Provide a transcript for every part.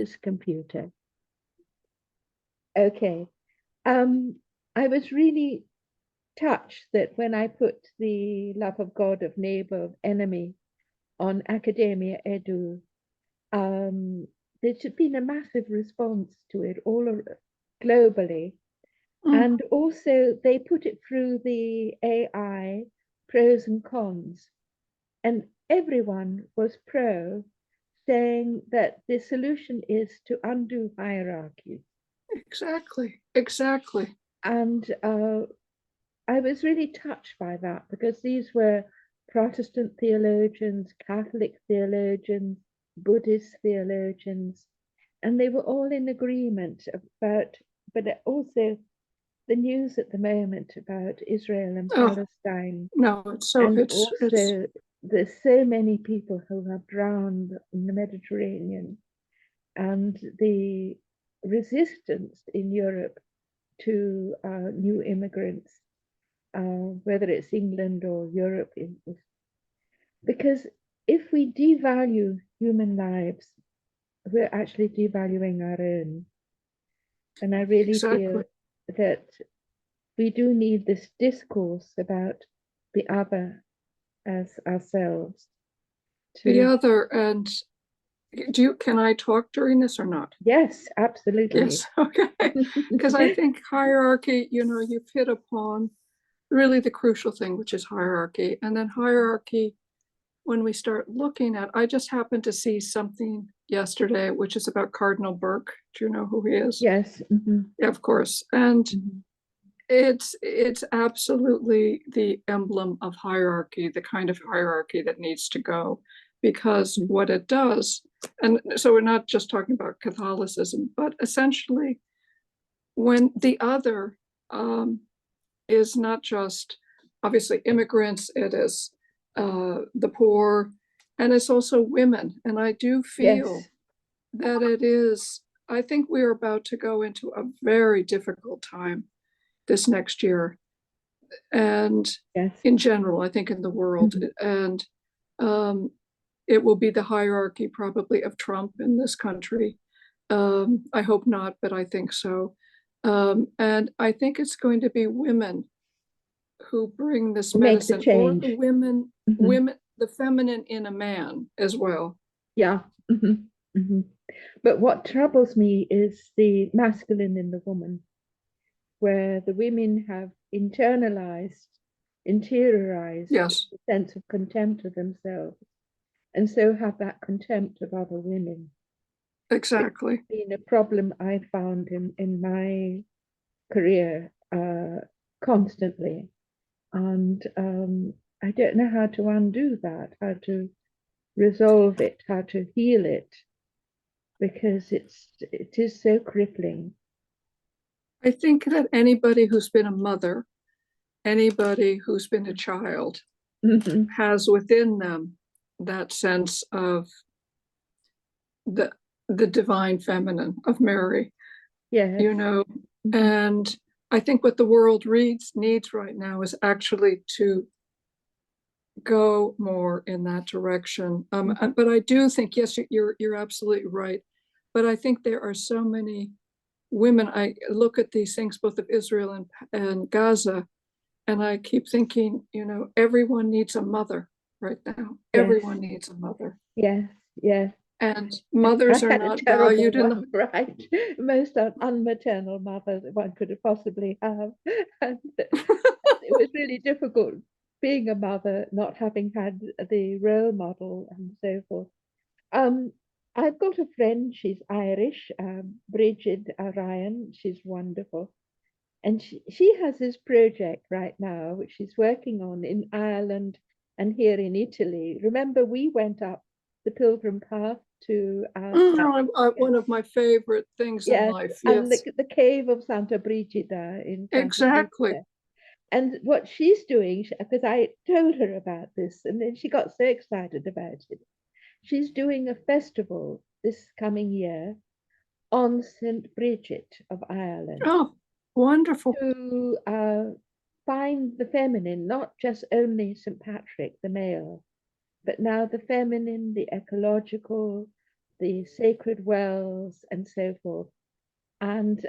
this computer. Okay. I was really touched that when I put the love of God, of neighbor, of enemy on Academia Edu, there's been a massive response to it globally. And also they put it through the AI pros and cons. And everyone was pro, saying that the solution is to undo hierarchy. Exactly, exactly. And I was really touched by that because these were Protestant theologians, Catholic theologians, Buddhist theologians, and they were all in agreement about, but also the news at the moment about Israel and Palestine. No, it's also there's so many people who have drowned in the Mediterranean, and the resistance in Europe to new immigrants, whether it's England or Europe, because if we devalue human lives, we're actually devaluing our own. And I really feel that we do need this discourse about the other as ourselves. The other, and can I talk during this or not? Yes, absolutely. Yes, okay. Because I think hierarchy, you've hit upon really the crucial thing, which is hierarchy. And then hierarchy, when we start looking at, I just happened to see something yesterday, which is about Cardinal Burke. Do you know who he is? Yes. Yeah, of course. And it's absolutely the emblem of hierarchy, the kind of hierarchy that needs to go, because what it does, and so we're not just talking about Catholicism, but essentially when the other is not just obviously immigrants, it is the poor, and it's also women. And I do feel that it is, I think we're about to go into a very difficult time this next year, and in general, I think in the world, and it will be the hierarchy probably of Trump in this country. I hope not, but I think so. And I think it's going to be women who bring this medicine, or the women, the feminine in a man as well. Yeah. But what troubles me is the masculine in the woman, where the women have interiorized yes, a sense of contempt of themselves, and so have that contempt of other women. Exactly. It's been a problem I found in my career constantly, and I don't know how to undo that, how to resolve it, how to heal it, because it is so crippling. I think that anybody who's been a mother, anybody who's been a child, has within them that sense of the divine feminine of Mary. Yes. And I think what the world needs right now is actually to go more in that direction. But I do think, yes, you're absolutely right. But I think there are so many women. I look at these things, both of Israel and Gaza, and I keep thinking, everyone needs a mother right now. Yes. Everyone needs a mother. Yes, yes. And mothers are not valued in the right. Most unmaternal mother that one could possibly have. And it was really difficult being a mother, not having had the role model and so forth. I've got a friend, she's Irish, Bridget Ryan, she's wonderful. And she has this project right now, which she's working on in Ireland and here in Italy. Remember, we went up the Pilgrim Path to one of my favorite things in life. Yes, and the cave of Santa Brigida in Santa exactly. Brigida. And what she's doing, because I told her about this, and then she got so excited about it. She's doing a festival this coming year on St. Bridget of Ireland. Oh, wonderful. To find the feminine, not just only St. Patrick, the male, but now the feminine, the ecological, the sacred wells and so forth. And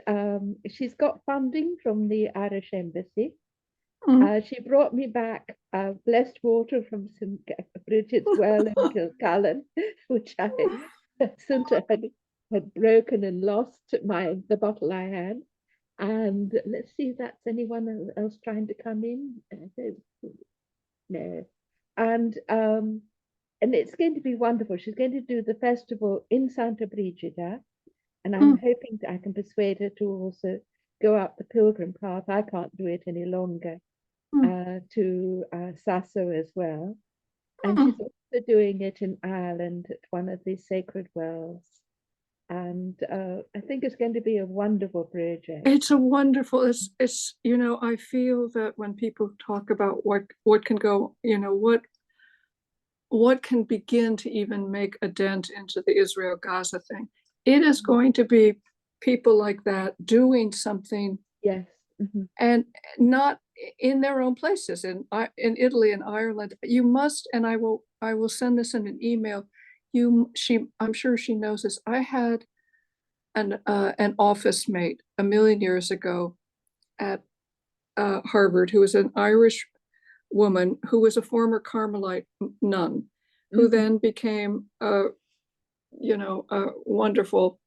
she's got funding from the Irish Embassy. She brought me back blessed water from St. Bridget's Well in Kilcullen, which I since I had broken and lost the bottle I had. And let's see if that's anyone else trying to come in. No. And it's going to be wonderful. She's going to do the festival in Santa Brigida, and I'm hoping that I can persuade her to also go up the pilgrim path. I can't do it any longer. To Sasso as well. And she's also doing it in Ireland at one of the sacred wells. And I think it's going to be a wonderful project. It's a wonderful, it's, you know, I feel that when people talk about what can go, you know, what can begin to even make a dent into the Israel-Gaza thing, it is going to be people like that doing something. Yes. And not in their own places, in Italy and Ireland. You must, and I will send this in an email. I'm sure she knows this. I had an office mate a million years ago at Harvard who was an Irish woman who was a former Carmelite nun, who then became a wonderful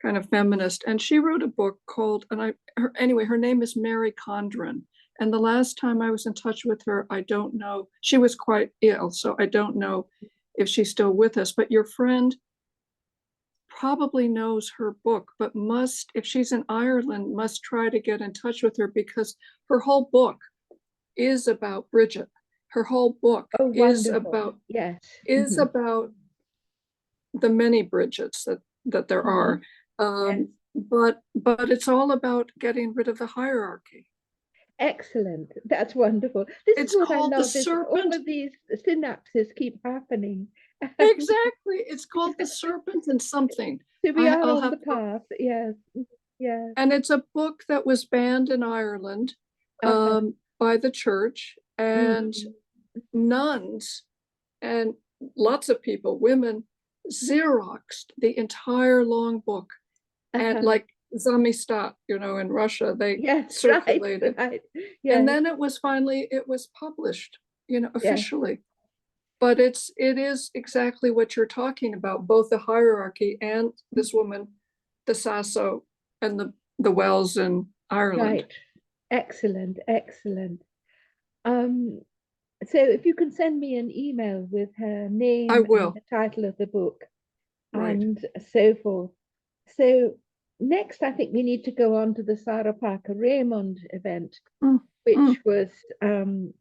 kind of feminist. And she wrote a book called, her name is Mary Condren. And the last time I was in touch with her, I don't know, she was quite ill, so I don't know if she's still with us. But your friend probably knows her book, but must, if she's in Ireland, must try to get in touch with her, because her whole book is about Bridget. Her whole book is about the many Bridgets that there are. But it's all about getting rid of the hierarchy. Excellent. That's wonderful. This it's is what called I love. the serpent. All of these synapses keep happening. Exactly. It's called the serpent and something. So we are on the path. Yes. Yes. And it's a book that was banned in Ireland by the church, and nuns and lots of people, women, Xeroxed the entire long book. And like Zamistat, you know, in Russia, they circulated. Right. And then it was published, you know, officially. But it is exactly what you're talking about, both the hierarchy and this woman, the Sasso, and the wells in Ireland. Right. Excellent. Excellent. So if you can send me an email with her name I will. and the title of the book and so forth. So next, I think we need to go on to the Sarah Parker Raymond event, which was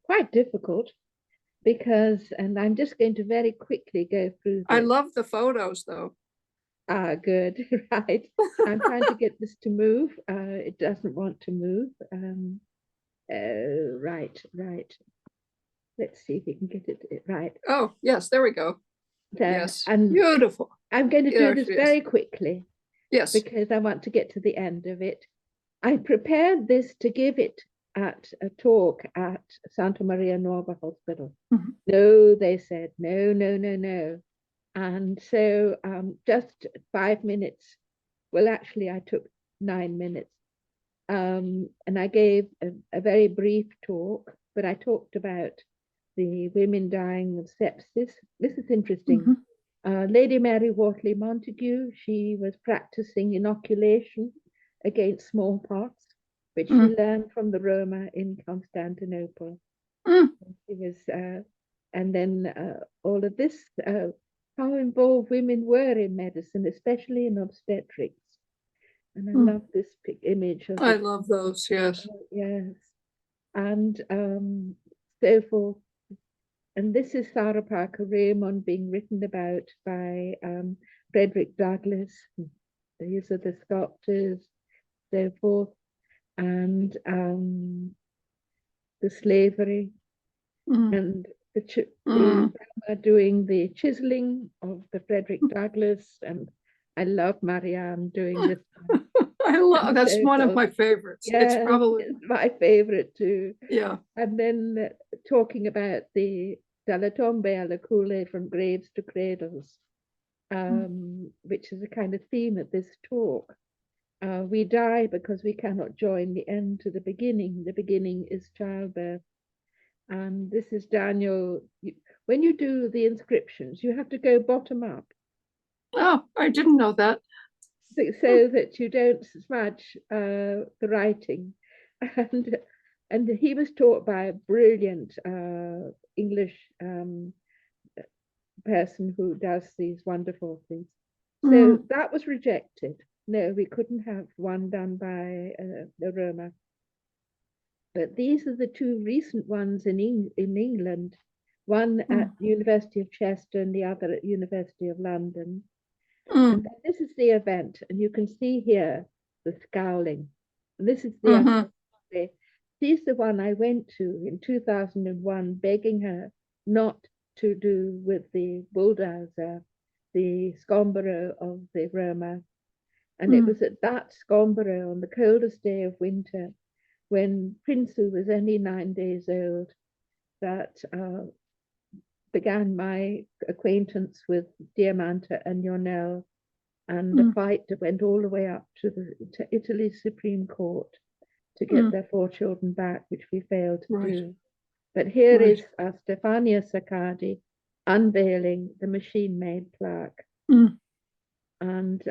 quite difficult because, and I'm just going to very quickly go through this. I love the photos though. Good, right. I'm trying to get this to move. It doesn't want to move. Right. Let's see if we can get it right. Oh, yes, there we go. Yes, and beautiful. I'm going to do this very quickly. Yes. Because I want to get to the end of it. I prepared this to give it at a talk at Santa Maria Nuova Hospital. No, they said, no. And so just 5 minutes. Well, actually, I took 9 minutes. And I gave a very brief talk, but I talked about the women dying of sepsis. This is interesting. Lady Mary Wortley Montagu, she was practicing inoculation against smallpox, which she learned from the Roma in Constantinople. She was, and then all of this, how involved women were in medicine, especially in obstetrics. And I love this image. I love those, yes. Yes. And so forth. And this is Sarah Parker Raymond being written about by Frederick Douglass. These are the sculptors, so forth, and the slavery, and the doing the chiseling of the Frederick Douglass, and I love Marianne doing this one. I love that's one of my favorites. Yeah, it's probably my favorite too. Yeah. And then talking about the Dalla Tombe alla Cule from graves to cradles. which is a kind of theme of this talk. We die because we cannot join the end to the beginning. The beginning is childbirth. And this is Daniel. When you do the inscriptions, you have to go bottom up. Oh, I didn't know that. So that you don't smudge the writing. And he was taught by a brilliant English person who does these wonderful things. So that was rejected. No, we couldn't have one done by the Roma. But these are the two recent ones in England, one at University of Chester and the other at University of London. And this is the event, and you can see here the scowling. And this is the She's the one I went to in 2001, begging her not to do with the bulldozer, the Scombro of the Roma. And it was at that Scombro on the coldest day of winter, when Prinsu was only 9 days old, that began my acquaintance with Diamanta and Yonel, and the fight that went all the way up to Italy's Supreme Court to get their 4 children back, which we failed to do. But here is Stefania Saccardi unveiling the machine-made plaque. And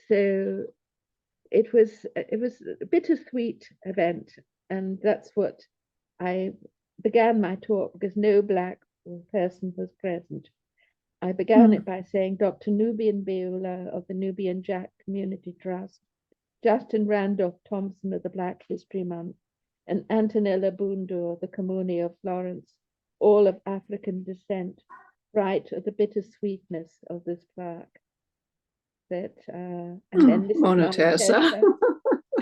so it was a bittersweet event, and that's what I began my talk, because no Black person was present. I began it by saying Dr. Nubian Beula of the Nubian Jack Community Trust, Justin Randolph Thompson of the Black History Month, and Antonella Bundu of the Comuni of Florence, all of African descent, write of the bittersweetness of this plaque. That and then this Mona is Tessa.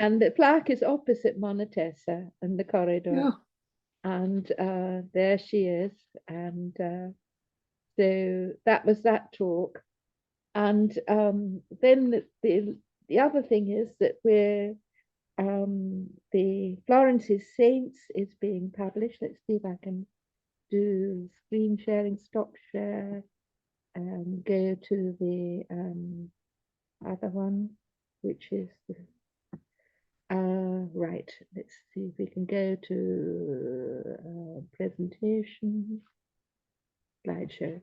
And the plaque is opposite Mona Tessa in the corridor. And there she is. And so that was that talk. And then the other thing is that we're the Florence's Saints is being published. Let's see if I can do screen sharing, stop share, and go to the other one, which is the right. Let's see if we can go to presentation, slideshow.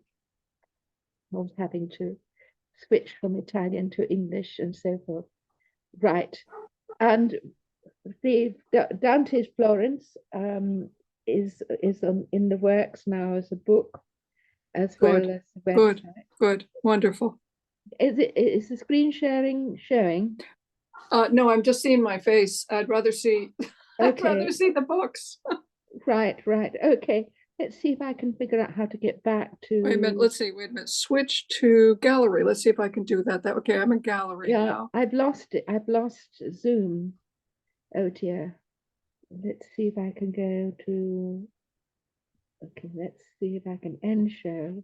I was having to switch from Italian to English and so forth. Right. And the Dante's Florence is in the works now as a book, as well as a website. Good, wonderful. Is the screen sharing showing? No, I'm just seeing my face. I'd rather see. I'd rather see the books. Right. Okay. Let's see if I can figure out how to get back to. Wait a minute. Let's see. Wait a minute. Switch to gallery. Let's see if I can do that. Okay, I'm in gallery now. I've lost it. I've lost Zoom. Oh dear. Let's see if I can go to. Okay, let's see if I can end show.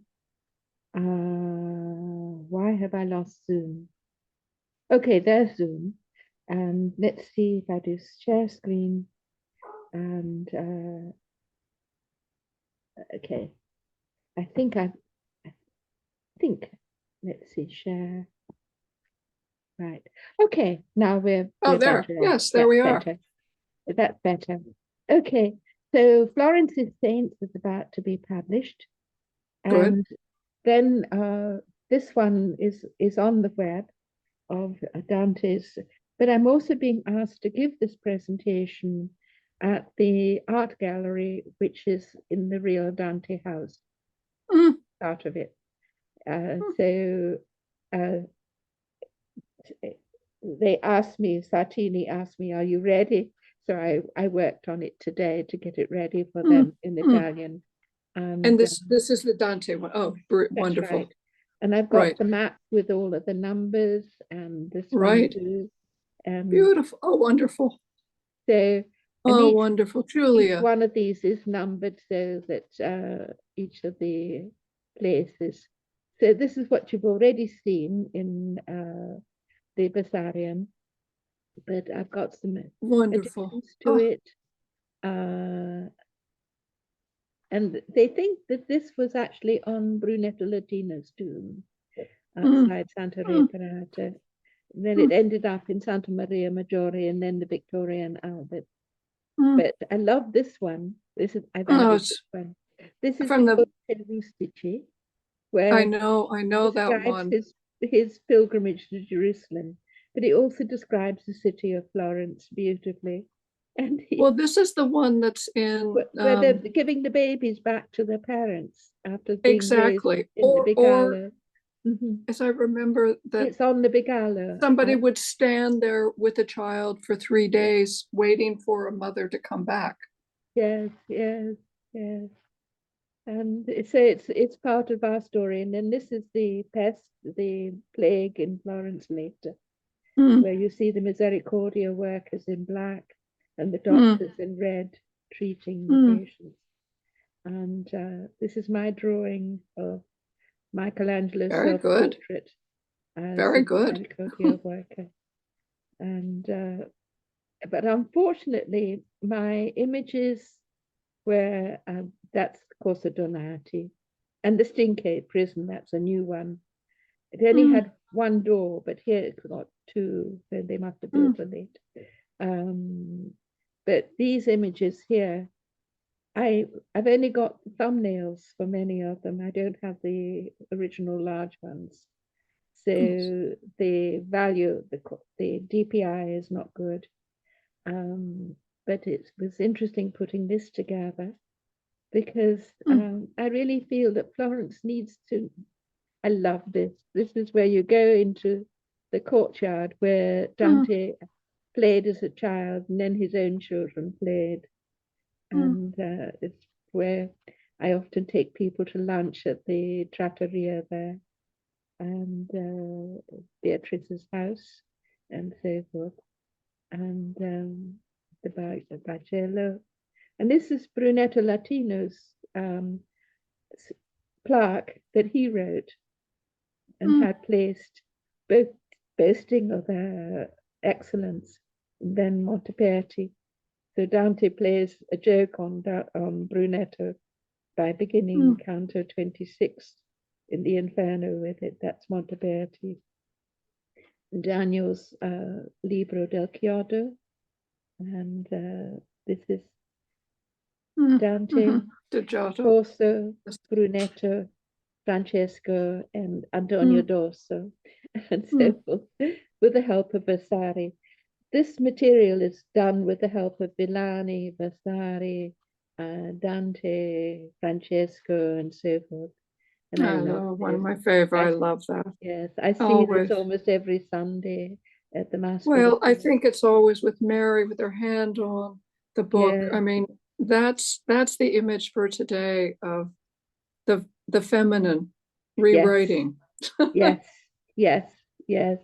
Why have I lost Zoom? Okay, there's Zoom. And let's see if I do share screen. And okay, I think let's see, share. Right. Okay, now we're there. Better. Yes, there we are. Better. That's better. Okay, so Florence's Saints is about to be published. Good. And then this one is on the web of Dante's, but I'm also being asked to give this presentation at the art gallery, which is in the real Dante house, out of it. So they asked me, Sartini asked me, are you ready? So I worked on it today to get it ready for them in Italian. And this is the Dante one. Oh, wonderful. Right. And I've got the map with all of the numbers, and this one too. Beautiful. Oh, wonderful. So wonderful, Julia. Each one of these is numbered so that each of the places. So this is what you've already seen in the Bessarion, but I've got some additions to it. And they think that this was actually on Brunetto Latina's tomb. outside Santa mm. Reparata. Then it Mm, ended up in Santa Maria Maggiore and then the Victorian Albert. mm. But I love this one. I've No, added it's this one. This is from the the, Hotel Rustici, where I know that describes one. his pilgrimage to Jerusalem, but he also describes the city of Florence beautifully. And Well, this is the one that's in, where they're giving the babies back to their parents after being raised exactly, in the or Bigala. Mhm. as I remember that It's on the Bigala. somebody would stand there with a child for 3 days waiting for a mother to come back. Yes, yes, yes. And it's part of our story. And then this is the pest, the plague in Florence later, Mm, where you see the Misericordia workers in black and the mm, doctors in red treating the mm. patients. And this is my drawing of Michelangelo's Very good, self-portrait as very the good. Misericordia worker. And but unfortunately, my images were that's of course a Donati, and the Stincate prison, that's a new one. It only Mm, had one door, but here it's got two, so they must have mm, built a late. Um, but these images here, I've only got thumbnails for many of them. I don't have the original large ones. yes. So the value, the DPI is not good. But it was interesting putting this together because Mm, I really feel that Florence needs to. I love this. This is where you go into the courtyard where mm, Dante played as a child and then his own children played. mm. And it's where I often take people to lunch at the trattoria there and Beatrice's house and so forth. And the Bargello. And this is Brunetto Latino's plaque that he wrote and Mm, had placed, both boasting of excellence, then Monteperti. So Dante plays a joke on Brunetto by beginning mm. Canto 26 in the Inferno with it. That's Monteperti. Daniel's Libro del Chiodo, and this is Mm, Dante, mhm. The Giotto. Corso, Brunetto, Francesco, and Antonio Mm, Dorso, and so mm. forth, with the help of Vasari. This material is done with the help of Villani, Vasari, Dante, Francesco, and so forth. And I I love know, one of this. my favorite. I I, love that. yes, I see this Always. almost every Sunday at the Mass for the Well, I Poor. think it's always with Mary with her hand on the book. Yes, I mean, that's the image for today of the feminine yes, rewriting. yes, yes, yes.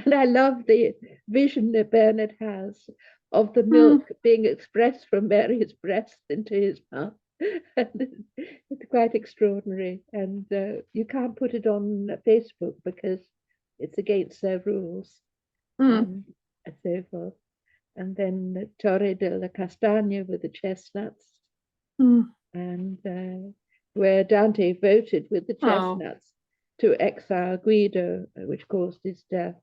And I love the vision that Bernard has of the Mm, milk being expressed from Mary's breast into his mouth. And it's quite extraordinary. And you can't put it on Facebook because it's against their rules mm, and so forth. And then the Torre de la Castagna with the chestnuts, mm. and where Dante voted with the Oh, chestnuts to exile Guido, which caused his death,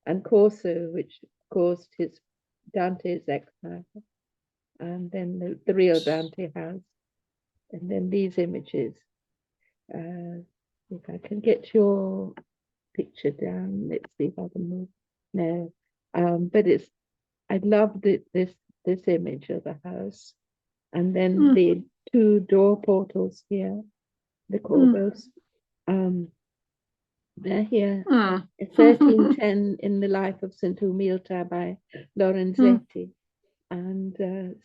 and Corso, which caused his Dante's exile, and then the real Dante house, and then these images. If I can get your picture down, let's see if I can move. No, but I love this image of the house, and then mm, the two door portals here, the mm, corbels. They're here. mm. 1310 in the life of St. Umilta by Mm, Lorenzetti. And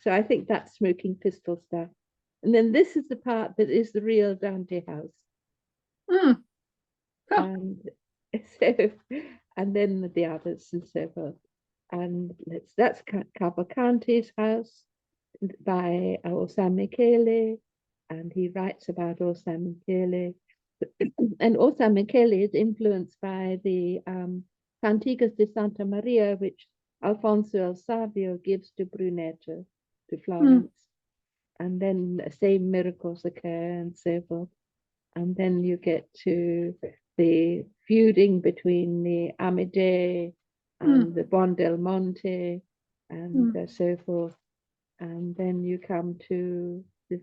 so I think that's smoking pistol stuff. And then this is the part that is the real Dante house. mm. Huh. And so, and then the others and so forth. And that's Cavalcanti's house by San Michele. And he writes about San Michele. And San Michele is influenced by the Cantigas de Santa Maria, which Alfonso el Savio gives to Brunetto, to Mm, Florence. And then the same miracles occur and so forth. And then you get to the feuding between the Amidei and the Buondelmonte and so forth. And then you come to this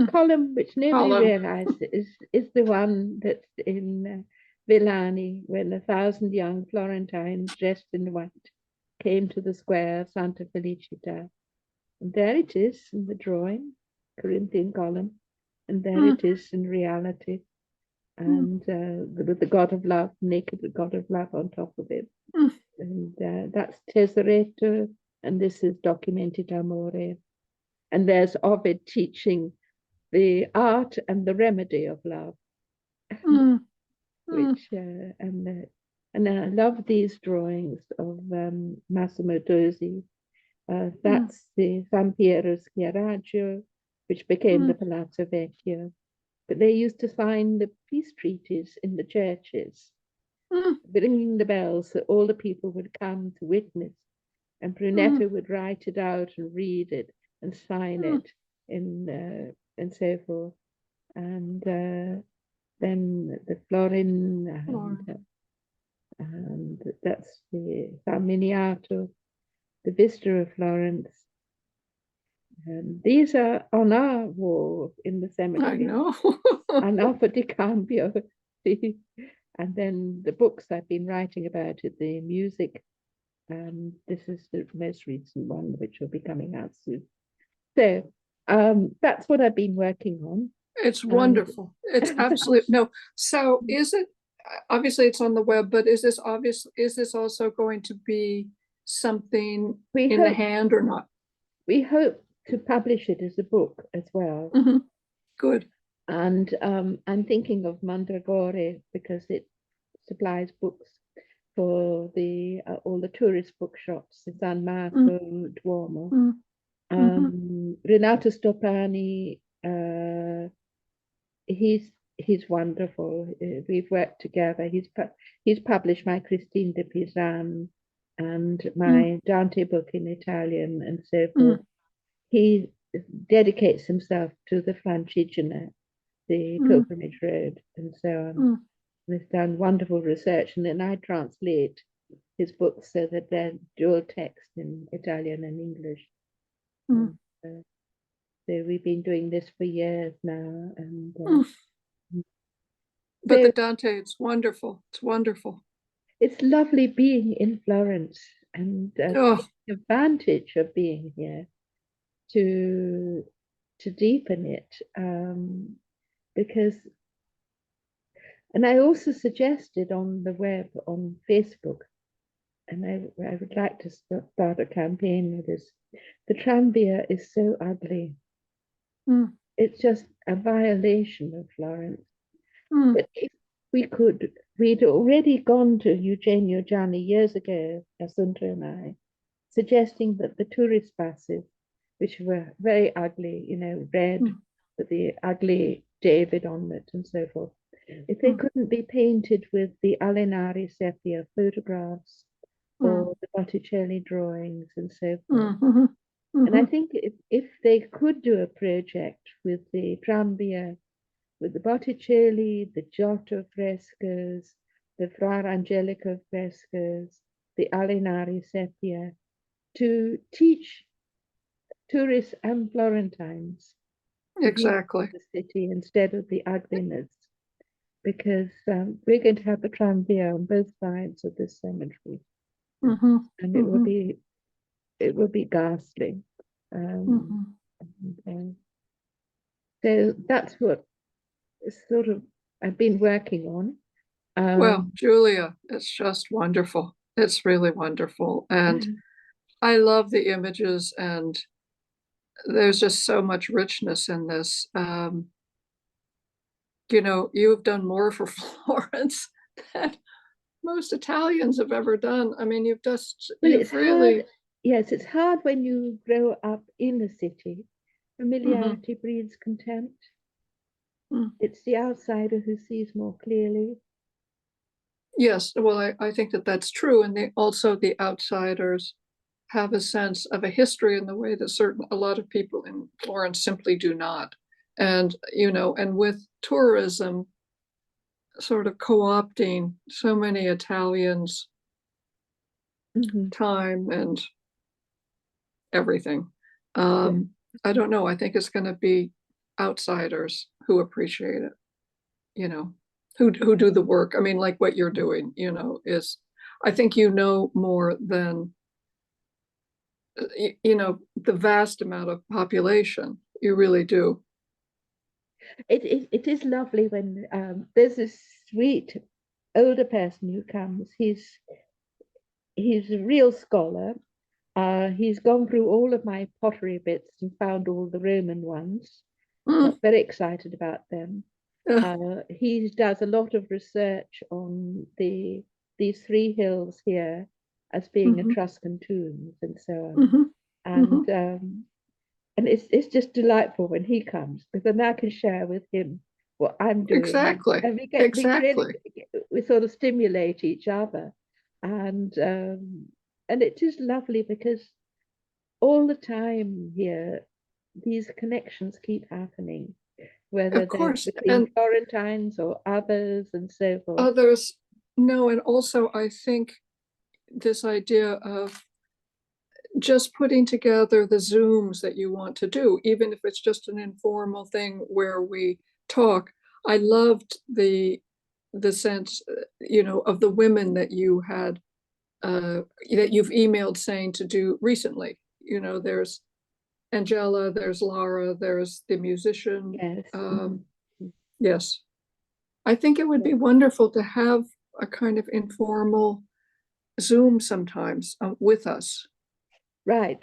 column, which nobody Column. realized is the one that's in Villani, when 1,000 young Florentines dressed in white came to the square of Santa Felicita. And there it is in the drawing, Corinthian column, and there it is in reality. And with the God of love, naked God of love on top of it. And that's Tesoretto, and this is Documented Amore. And there's Ovid teaching the art and the remedy of love, which and I love these drawings of Massimo Dosi. That's the San Piero Schieraggio, which became the Palazzo Vecchio. But they used to sign the peace treaties in the churches, ringing the bells so all the people would come to witness. And Brunetto would write it out and read it and sign it and so forth. And then the Florin and that's the San Miniato, the Vista of Florence. And these are on our wall in the cemetery. I know. And Alpha di Cambio. And then the books I've been writing about it, the music. This is the most recent one, which will be coming out soon. So that's what I've been working on. It's wonderful. It's absolute. No. So is it, obviously it's on the web, but is this also going to be something in the hand or not? We hope to publish it as a book as well. Good. And I'm thinking of Mandragore because it supplies books for the all the tourist bookshops in San Marco, Duomo. Renato Stoppani, he's wonderful. We've worked together. He's published my Christine de Pisan and my Dante book in Italian and so forth. He dedicates himself to the Francigena, the pilgrimage road, and so on. He's done wonderful research, and then I translate his books so that they're dual text in Italian and English. So we've been doing this for years now, and but so, the Dante, it's wonderful. It's wonderful. It's lovely being in Florence and the advantage of being here to deepen it, because, and I also suggested on the web, on Facebook, and I would like to start a campaign with this. The Tranvia is so ugly. It's just a violation of Florence. But if we could, we'd already gone to Eugenio Gianni years ago, Assunta and I, suggesting that the tourist buses, which were very ugly, you know, red, with the ugly David on it and so forth, if they couldn't be painted with the Alenari sepia photographs or the Botticelli drawings and so forth. And I think if they could do a project with the Tranvia, with the Botticelli, the Giotto frescoes, the Fra Angelico frescoes, the Alenari sepia, to teach tourists and Florentines exactly the city instead of the ugliness, because we're going to have the Tranvia on both sides of this cemetery, and it will be ghastly. So that's what sort of I've been working on. Well, Julia, it's just wonderful. It's really wonderful. And I love the images, and there's just so much richness in this. You know, you've done more for Florence than most Italians have ever done. I mean, you've really... hard. Yes, it's hard when you grow up in the city. Familiarity breeds contempt. It's the outsider who sees more clearly. Yes, well, I think that that's true. And also the outsiders have a sense of a history in the way that a lot of people in Florence simply do not. And, you know, and with tourism, sort of co-opting so many Italians' time and everything. I don't know. I think it's going to be outsiders who appreciate it, you know, who do the work. I mean, like what you're doing, you know, is, I think you know more than, you know, the vast amount of population. You really do. It is lovely when there's this sweet older person who comes. He's a real scholar. He's gone through all of my pottery bits and found all the Roman ones. Mm. Got very excited about them. Yeah. He does a lot of research on these three hills here as being Mhm. Etruscan tombs and so on. Mhm. And Mhm. it's just delightful when he comes because then I can share with him what I'm doing, Exactly. and Exactly. we sort of stimulate each other, and it is lovely because all the time here these connections keep happening, whether Of they're course. between And Florentines or others and so forth. others, no, and also I think this idea of just putting together the Zooms that you want to do, even if it's just an informal thing where we talk. I loved the sense, you know, of the women that you had, that you've emailed saying to do recently. You know, there's Angela, there's Laura, there's the musician. Yes. Yes, I think it would be wonderful to have a kind of informal Zoom sometimes, with us. Right.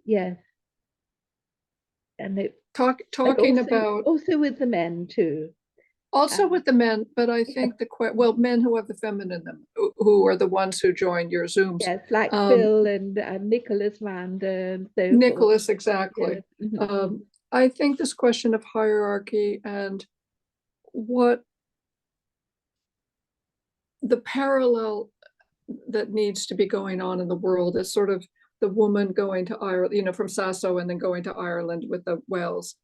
Yes, and and Talking about also with the men too. also Um, with the men, but I yeah, think well, men who have the feminine in them, who are the ones who join your Zooms. yes, like Um, Phil and Nicholas Mander and so forth. Nicholas, exactly. Yes. Mhm. I think this question of hierarchy and what the parallel that needs to be going on in the world is sort of the woman going to Ireland, you know, from Sasso and then going to Ireland with the Wells.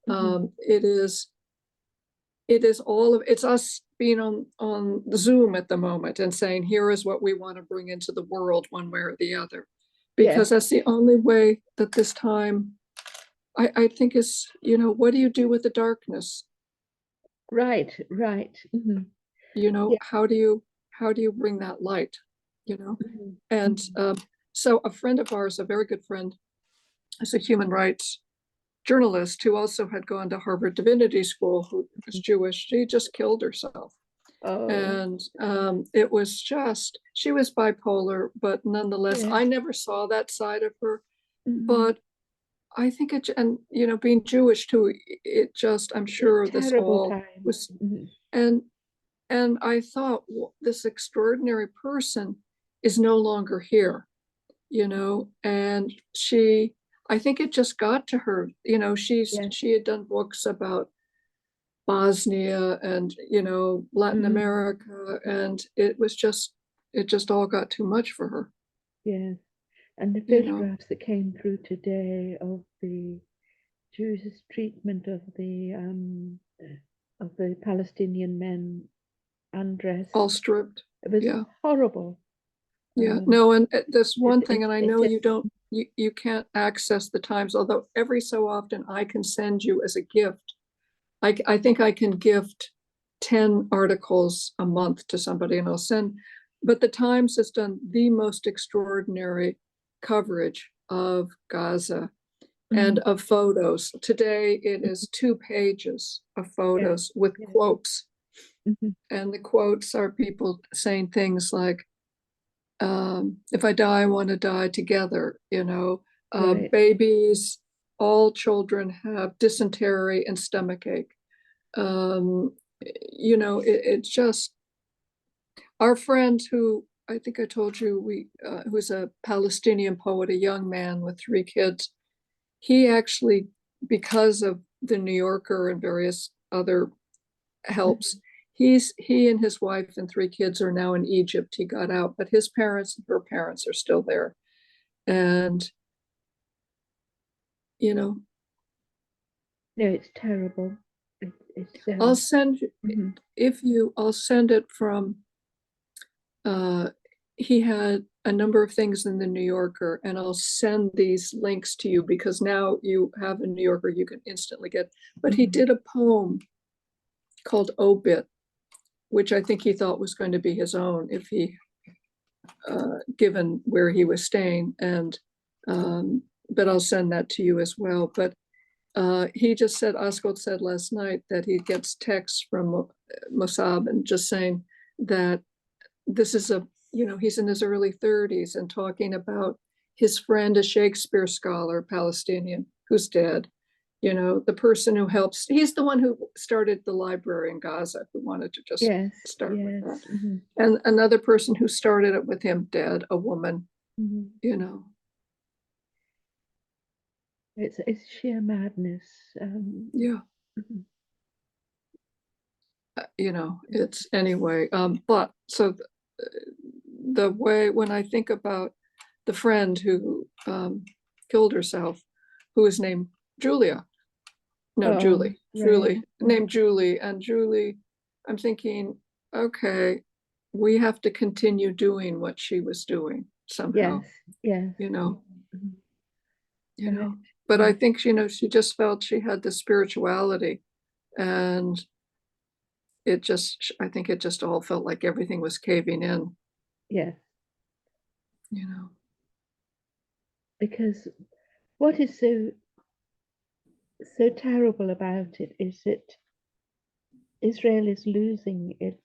Mhm. It is all of it's us being on Zoom at the moment and saying, here is what we want to bring into the world one way or the other. Yes, Because that's the only way that this time, I think is, you know, what do you do with the darkness? right. You know, Yeah. how do you bring that light? You know? Mhm. And Mhm. so a friend of ours, a very good friend, is a human rights journalist who also had gone to Harvard Divinity School, who was Jewish. She just killed herself. Oh, And it was just, she was bipolar, but nonetheless, yes. I never saw that side of her. Mhm. But I think it, and you know, being Jewish too, it just, I'm A sure this terrible all time. was, Mhm. and and I thought, well, this extraordinary person is no longer here, you know, and I think it just got to her, you know, Yes. she had done books about Bosnia and, you know, Latin Mm. America, and it just all got too much for her, Yes. And the you know. photographs that came through today of the Jews' treatment of the Palestinian men All undressed. stripped. It was Yeah. horrible. Yeah. Um, No, and this it, one thing, it, and I it, know you don't, you can't access the Times, although every so often I can send you as a gift. I think I can gift 10 articles a month to somebody and I'll send, but the Times has done the most extraordinary coverage of Gaza and mm, of photos. Today it is 2 pages of yeah, photos with yeah. quotes. Mhm. And the quotes are people saying things like, if I die, I want to die together, you know, Right. babies, all children have dysentery and stomachache. Um, you know, it's just our friend who I think I told you who's a Palestinian poet, a young man with 3 kids. He actually, because of the New Yorker and various other helps, Mhm. he and his wife and 3 kids are now in Egypt. He got out, but his parents and her parents are still there. And you know, No, it's terrible. It's I'll send mhm. I'll send it from, he had a number of things in the New Yorker, and I'll send these links to you because now you have a New Yorker you can instantly get. But he did a poem called Obit, which I think he thought was going to be his own if he, given where he was staying. And but I'll send that to you as well. But he just said, Osgood said last night that he gets texts from Mossab and just saying that this is a, he's in his early 30s and talking about his friend, a Shakespeare scholar, Palestinian, who's dead. The person who helps, he's the one who started the library in Gaza, who wanted to just Yes, start with yes. that. And another person who started it with him dead, a woman, It's sheer madness. Yeah. Mhm. It's anyway. But so the way, when I think about the friend who killed herself, who is named Julia, no, Oh, right. named Julie. And Julie, I'm thinking, okay, we have to continue doing what she was doing somehow, Yes, yes. Mhm. Right. but I think, she just felt she had the spirituality, and I think it just all felt like everything was caving in, Yes, you know. because what is so terrible about it is that Israel is losing its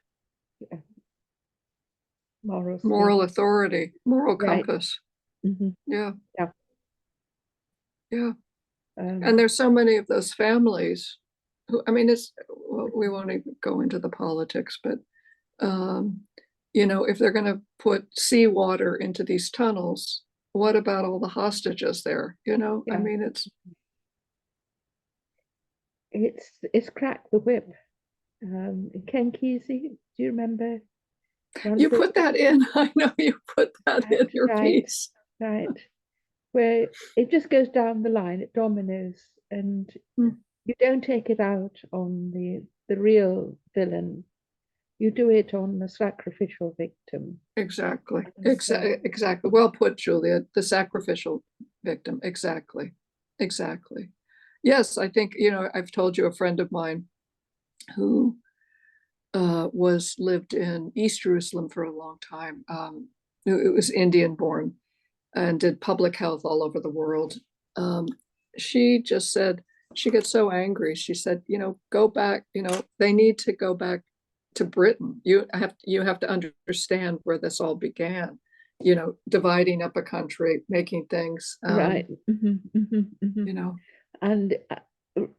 moral Moral state. authority, moral Right. compass. Hmm. Yeah, Yeah. yeah. And Um, there's so many of those families who, I mean, well, we won't even go into the politics, but um, if they're going to put seawater into these tunnels, what about all the hostages there? I yeah. mean, It's cracked the whip. Ken Kesey, do you remember one you of the put that in. I know you put that right, in your right, piece. right, where it just goes down the line, it dominoes, and Mm, you don't take it out on the real villain. You do it on the sacrificial victim. exactly. And Exactly. Well put, Julia. The sacrificial victim. Exactly. Exactly. Yes, I think, I've told you a friend of mine who lived in East Jerusalem for a long time. It was Indian born and did public health all over the world. Um, she just said she gets so angry. She said, go back. They need to go back to Britain. You have to understand where this all began. Dividing up a country, making things. right. Hmm. You know, And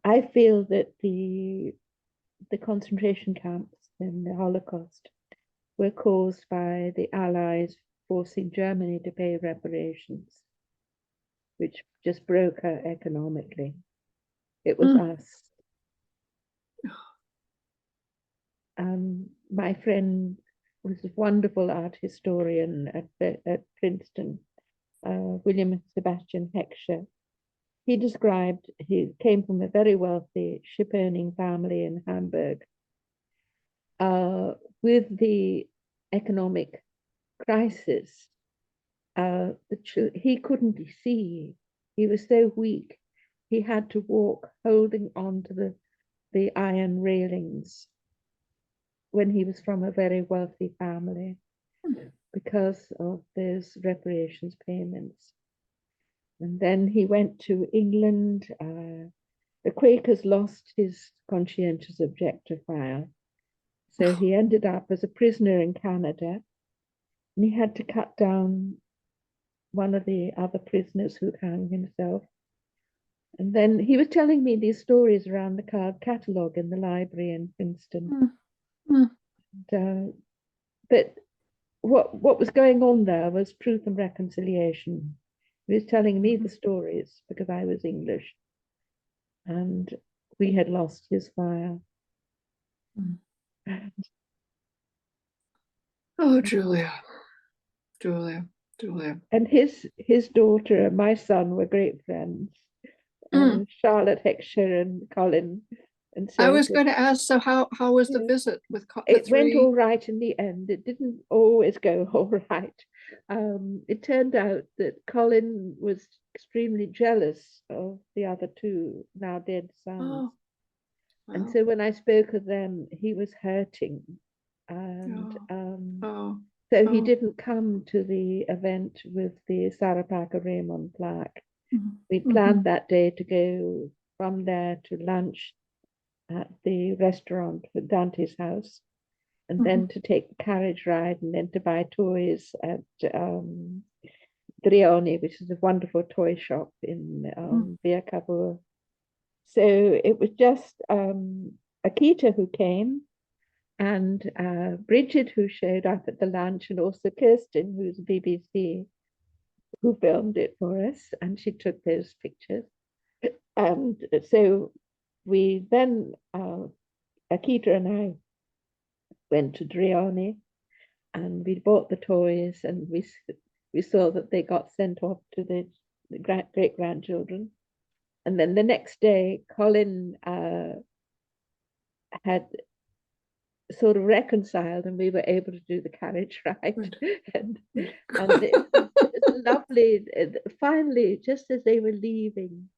I feel that the concentration camps in the Holocaust were caused by the Allies forcing Germany to pay reparations, which just broke her economically. It was mm, us. My friend was a wonderful art historian at Princeton, William Sebastian Heckscher. He described he came from a very wealthy ship owning family in Hamburg. With the economic crisis, he couldn't see. He was so weak. He had to walk holding on to the iron railings when he was from a very wealthy family because of those reparations payments. And then he went to England. The Quakers lost his conscientious objector file. So he ended up as a prisoner in Canada, and he had to cut down one of the other prisoners who hanged himself. And then he was telling me these stories around the card catalogue in the library in Princeton. mm, mm, And, but what was going on there was truth and reconciliation. He was telling me the mhm, stories because I was English, and we had lost his file. mm. Oh, Julia, Julia. And his daughter and my son were great friends. Mm, Charlotte Heckscher and Colin. And I so was going to ask, so how was the yeah, visit with the it went all three? right in the end. It didn't always go all right. It turned out that Colin was extremely jealous of the other two now dead sons. Oh, And wow. so when I spoke of them, he was hurting. And Oh, oh, so he oh. didn't come to the event with the Sarapaka Raymond plaque. We planned Mm-hmm. that day to go from there to lunch at the restaurant at Dante's house, and Mm-hmm. then to take the carriage ride, and then to buy toys at Drioni, which is a wonderful toy shop in Via Cavour. So it was just Akita who came, and Bridget who showed up at the lunch, and also Kirsten, who's BBC, who filmed it for us, and she took those pictures. And so we then, Akita and I went to Drioni, and we bought the toys, and we saw that they got sent off to the great grandchildren. And then the next day, Colin had sort of reconciled, and we were able to do the carriage ride. Good. and and Good. it was lovely. Finally, just as they were leaving,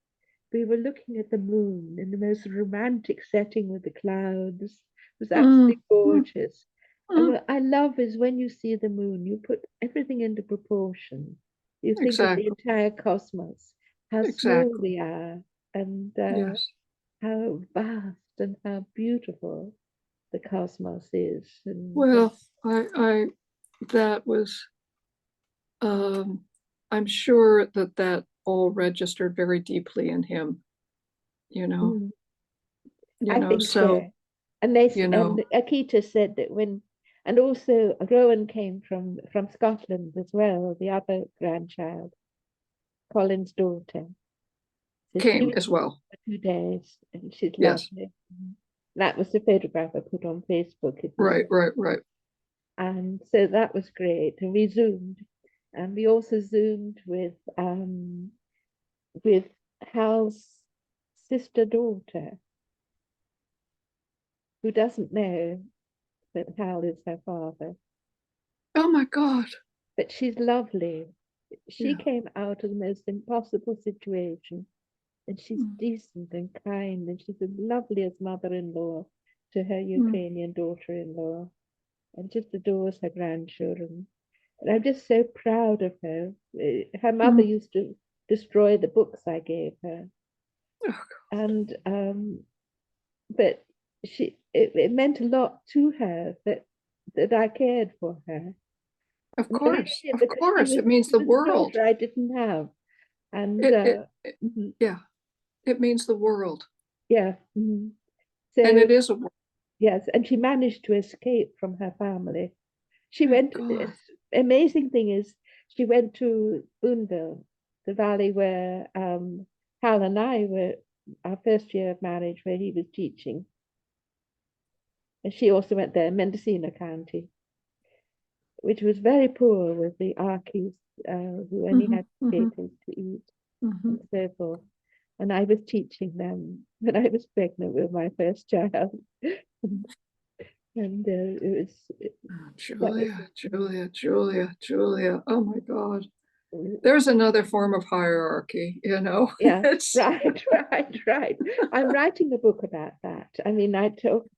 we were looking at the moon in the most romantic setting with the clouds. It was Mm, absolutely mm, gorgeous. And mm. what I love is when you see the moon, you put everything into proportion. You think of the Exactly. entire cosmos, how small Exactly. we are, and Yes. how vast and how beautiful the cosmos is. And Well, I that was um I'm sure that that all registered very deeply in him, you know, mm, I think so, so. And they you know, and Akita said that when, and also Rowan came from Scotland as well, the other grandchild, Colin's daughter. So she came was as well. for 2 days, and she's Yes. lovely. That was the photograph I put on Facebook. It was, Right, right, right. and so that was great. And we zoomed, and we also zoomed with Hal's sister daughter, who doesn't know that Hal is her father. Oh my God. But she's lovely. She Yeah. came out of the most impossible situation, and she's Mm, decent and kind, and she's the loveliest mother-in-law to her mm, Ukrainian daughter-in-law, and just adores her grandchildren. And I'm just so proud of her. Her mother mm. used to destroy the books I gave her, Oh, and but it meant a lot to her that I cared for her. of And I really course, did, of because course. It means she the was a world. daughter I didn't have. And It mhm, yeah, it means the world. yeah. And So it is a world. yes, and she managed to escape from her family. She Thank went. God. It's, amazing thing is, she went to Boonville, the valley where Hal and I were, our first year of marriage, where he was teaching, and she also went there, Mendocino County, which was very poor with the Arkies, who only Hmm. had Hmm. potatoes to eat Hmm. and so forth. And I was teaching them when I was pregnant with my first child. And it was, that was, Julia, Julia, Julia, Julia. Oh my God. There's another form of hierarchy, you know. yeah, It's right, right. I'm writing a book about that. I mean, I talked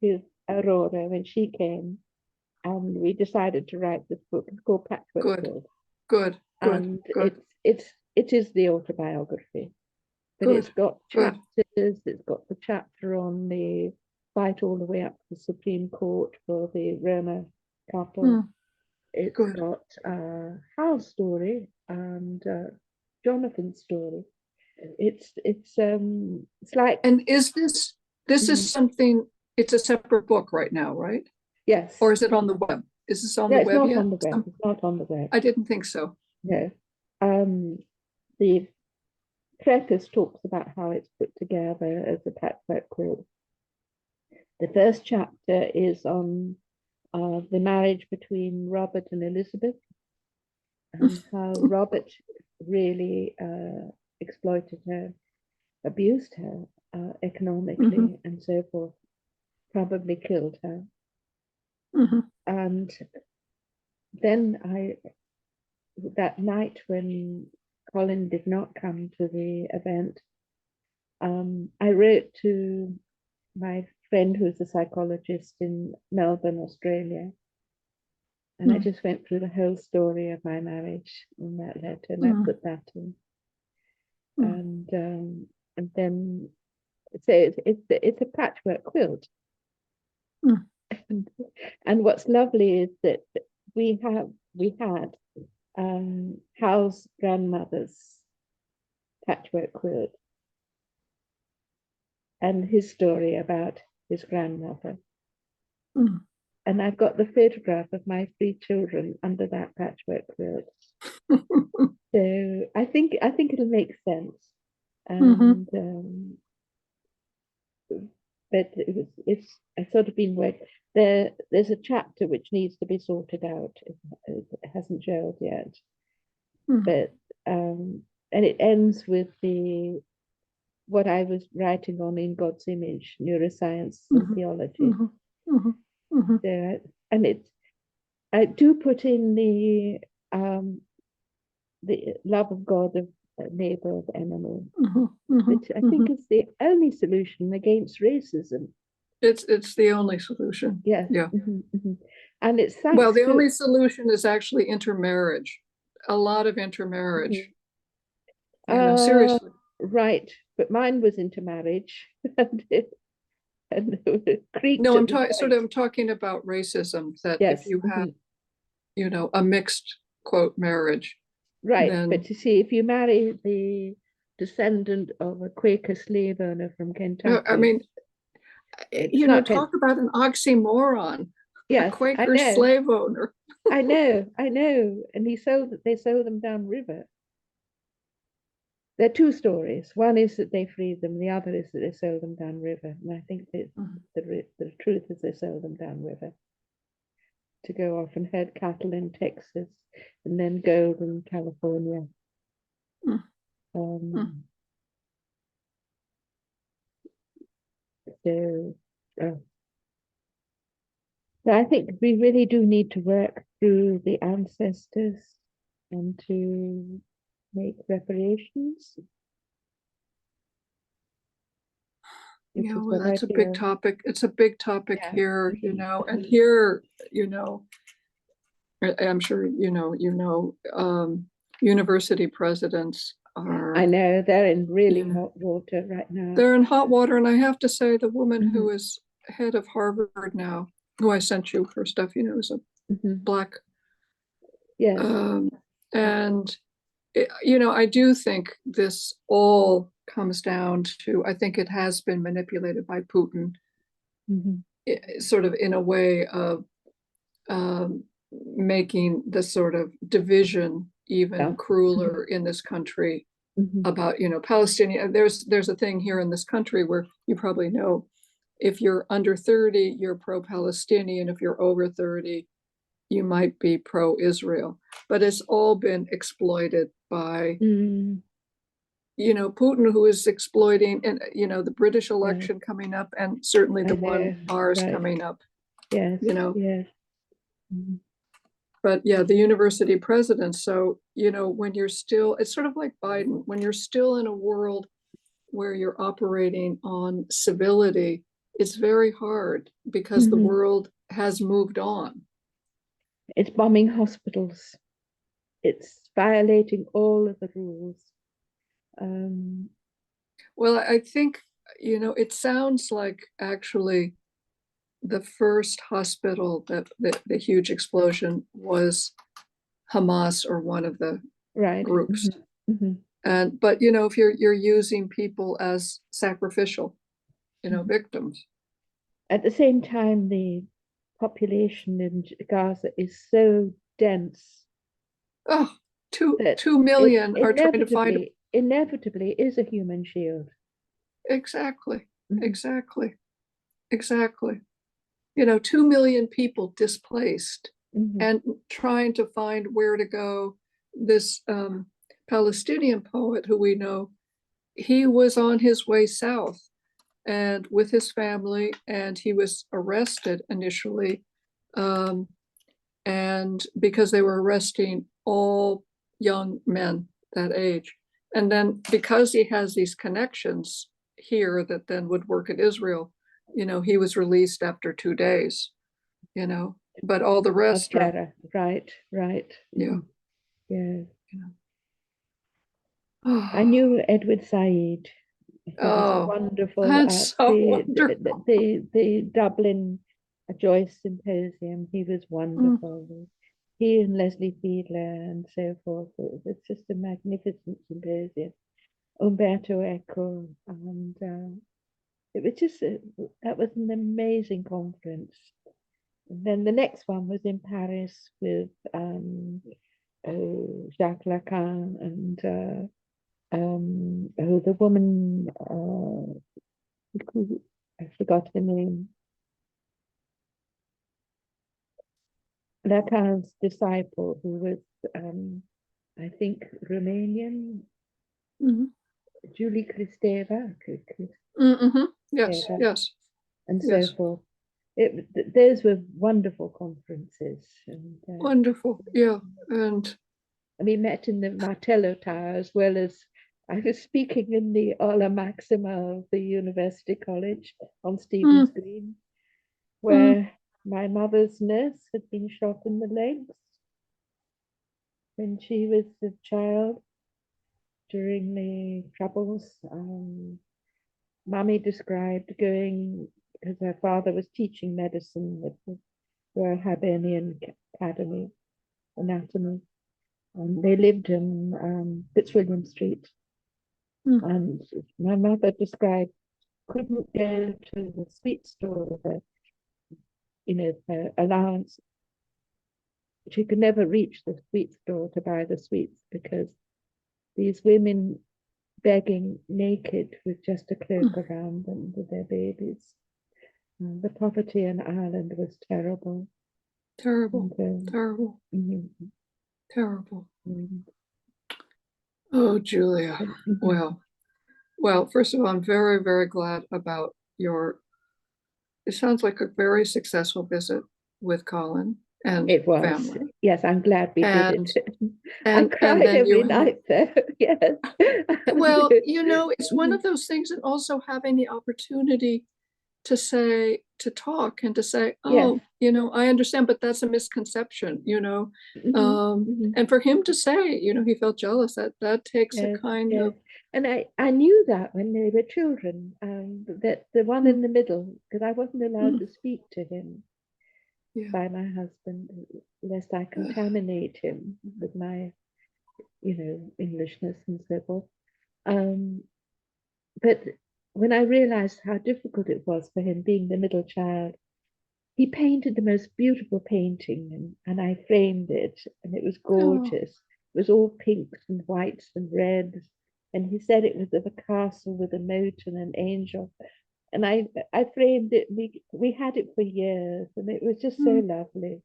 with Aurora when she came, and we decided to write this book. It's called Patchwork good, Quilt, good, good, and good, it is the autobiography, but it's good, got good. chapters. It's got the chapter on the fight all the way up to the Supreme Court for the Roma couple. Mm, It's good. got Hal's story and Jonathan's story. It's like, And this is mm, something, it's a separate book right now, right? yes. Or is it on the web? Is this on No, the it's web not yet? on the web. It's not on the web. I didn't think so. No. Um, the preface talks about how it's put together as a patchwork quilt. The first chapter is on the marriage between Robert and Elizabeth, and how Robert really exploited her, abused her, economically and so forth, probably killed her. And then that night when Colin did not come to the event, I wrote to my friend who's a psychologist in Melbourne, Australia, and I just went through the whole story of my marriage in that letter, and I put that in. And then, so it's a patchwork quilt. And what's lovely is that we had Hal's grandmother's patchwork quilt and his story about his grandmother. And I've got the photograph of my 3 children under that patchwork quilt. So I think it'll make sense. And but it's I sort of been work there's a chapter which needs to be sorted out. It hasn't gelled yet. But and it ends with what I was writing on in God's image, neuroscience and theology. So, and I do put in the love of God, of neighbor, of enemy, which I think is the only solution against racism. It's the only solution. Yes. Yeah. And it's well, the only solution is actually intermarriage. A lot of intermarriage. You know, seriously. Right, but mine was intermarriage, and no, I'm talking about racism. That yes. If you have, you know, a mixed quote marriage, right? Then, but you see, if you marry the descendant of a Quaker slave owner from Kentucky, I mean, you know, talk about an oxymoron. Yes, a Quaker slave owner. I know, and they sold them downriver. There are 2 stories. One is that they freed them. The other is that they sold them downriver. And I think that the truth is they sold them downriver to go off and herd cattle in Texas and then gold in California. So I think we really do need to work through the ancestors and to make reparations. Yeah, well, that's a big topic. It's a big topic here, you know, and here, you know, I'm sure, you know, university presidents are. I know, they're in really hot water right now. They're in hot water. And I have to say, the woman who is head of Harvard now, who I sent you her stuff, you know, is a Black. Yes. And, you know, I do think this all comes down to, I think it has been manipulated by Putin, sort of in a way of making the sort of division even crueler in this country about, you know, Palestinian. There's a thing here in this country where you probably know, if you're under 30, you're pro-Palestinian. If you're over 30, you might be pro-Israel. But it's all been exploited by, you know, Putin, who is exploiting, and, you know, the British election coming up, and certainly the one ours coming up. Yes. You know. Yes. But yeah, the university president. So, you know, when you're still, it's sort of like Biden, when you're still in a world where you're operating on civility, it's very hard because the world has moved on. It's bombing hospitals. It's violating all of the rules. Well, I think, you know, it sounds like actually the first hospital that the huge explosion was Hamas or one of the groups. And but, you know, if you're using people as sacrificial, you know, victims. At the same time, the population in Gaza is so dense. Oh, 2 million are trying to find. Inevitably is a human shield. Exactly. You know, 2 million people displaced and trying to find where to go. This Palestinian poet who we know, he was on his way south and with his family, and he was arrested initially, and because they were arresting all young men that age. And then because he has these connections here that then would work in Israel, he was released after 2 days, but all the rest are, Right, right. yeah. Yeah. Oh, I knew Edward Said. He was oh, wonderful that's at so wonderful. the Dublin Joyce Symposium. He was Mm, wonderful. He and Leslie Fiedler and so forth. It's just a magnificent symposium. Umberto Eco, and it was just that was an amazing conference. And then the next one was in Paris with Jacques Lacan and the woman, I forgot her name, Lacan's disciple, who was, I think, Romanian, mhm, Julie Kristeva, yes, yes, and so yes. forth. Those were wonderful conferences, and Wonderful. Yeah. And we met in the Martello Tower as well as I was speaking in the Aula Maxima of the University College on Stephen's mm, Green, mm, where my mother's nurse had been shot in the legs when she was a child during the troubles. Mummy described going, because her father was teaching medicine at the Royal Hibernian Academy, anatomy, and they lived in Fitzwilliam Street. mm. And my mother described couldn't go to the sweet store with her, her allowance. She could never reach the sweet store to buy the sweets because these women begging naked with just a cloak Mm. around them with their babies. The poverty in Ireland was terrible. Terrible, And, terrible, mm, terrible. mm, Oh, Julia. mm, Well, first of all, I'm very, very glad about it sounds like a very successful visit with Colin and It was. family. Yes, I'm glad we did And it. I and cried then you every have, night though. Yes. well, it's one of those things, and also having the opportunity to talk and to say, Yes. oh, I understand, but that's a misconception, Mhm, mhm. and for him to say, he felt jealous, that takes a Yes, kind yes. of, And I knew that when they were children, that the one mm, in the middle, because I wasn't allowed mm, to speak to him yeah, by my husband, lest I contaminate him with my, Englishness and so forth. Um, but when I realized how difficult it was for him being the middle child, he painted the most beautiful painting, and I framed it, and it was oh, gorgeous. It was all pinks and whites and reds, and he said it was of a castle with a moat and an angel. And I framed it. We had it for years, and it was just so mm, lovely.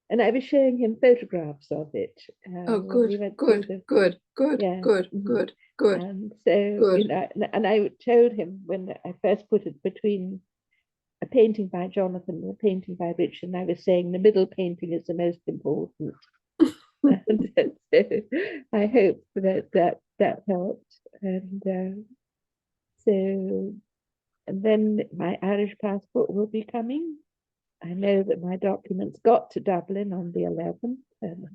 And I was showing him photographs of it oh, when we good, went through good, the good, good, yeah. good, Mhm. good, good, And so, good, and I told him when I first put it between a painting by Jonathan and a painting by Richard, and I was saying the middle painting is the most important. And so I hope that helped. And so, and then my Irish passport will be coming. I know that my documents got to Dublin on the 11th, and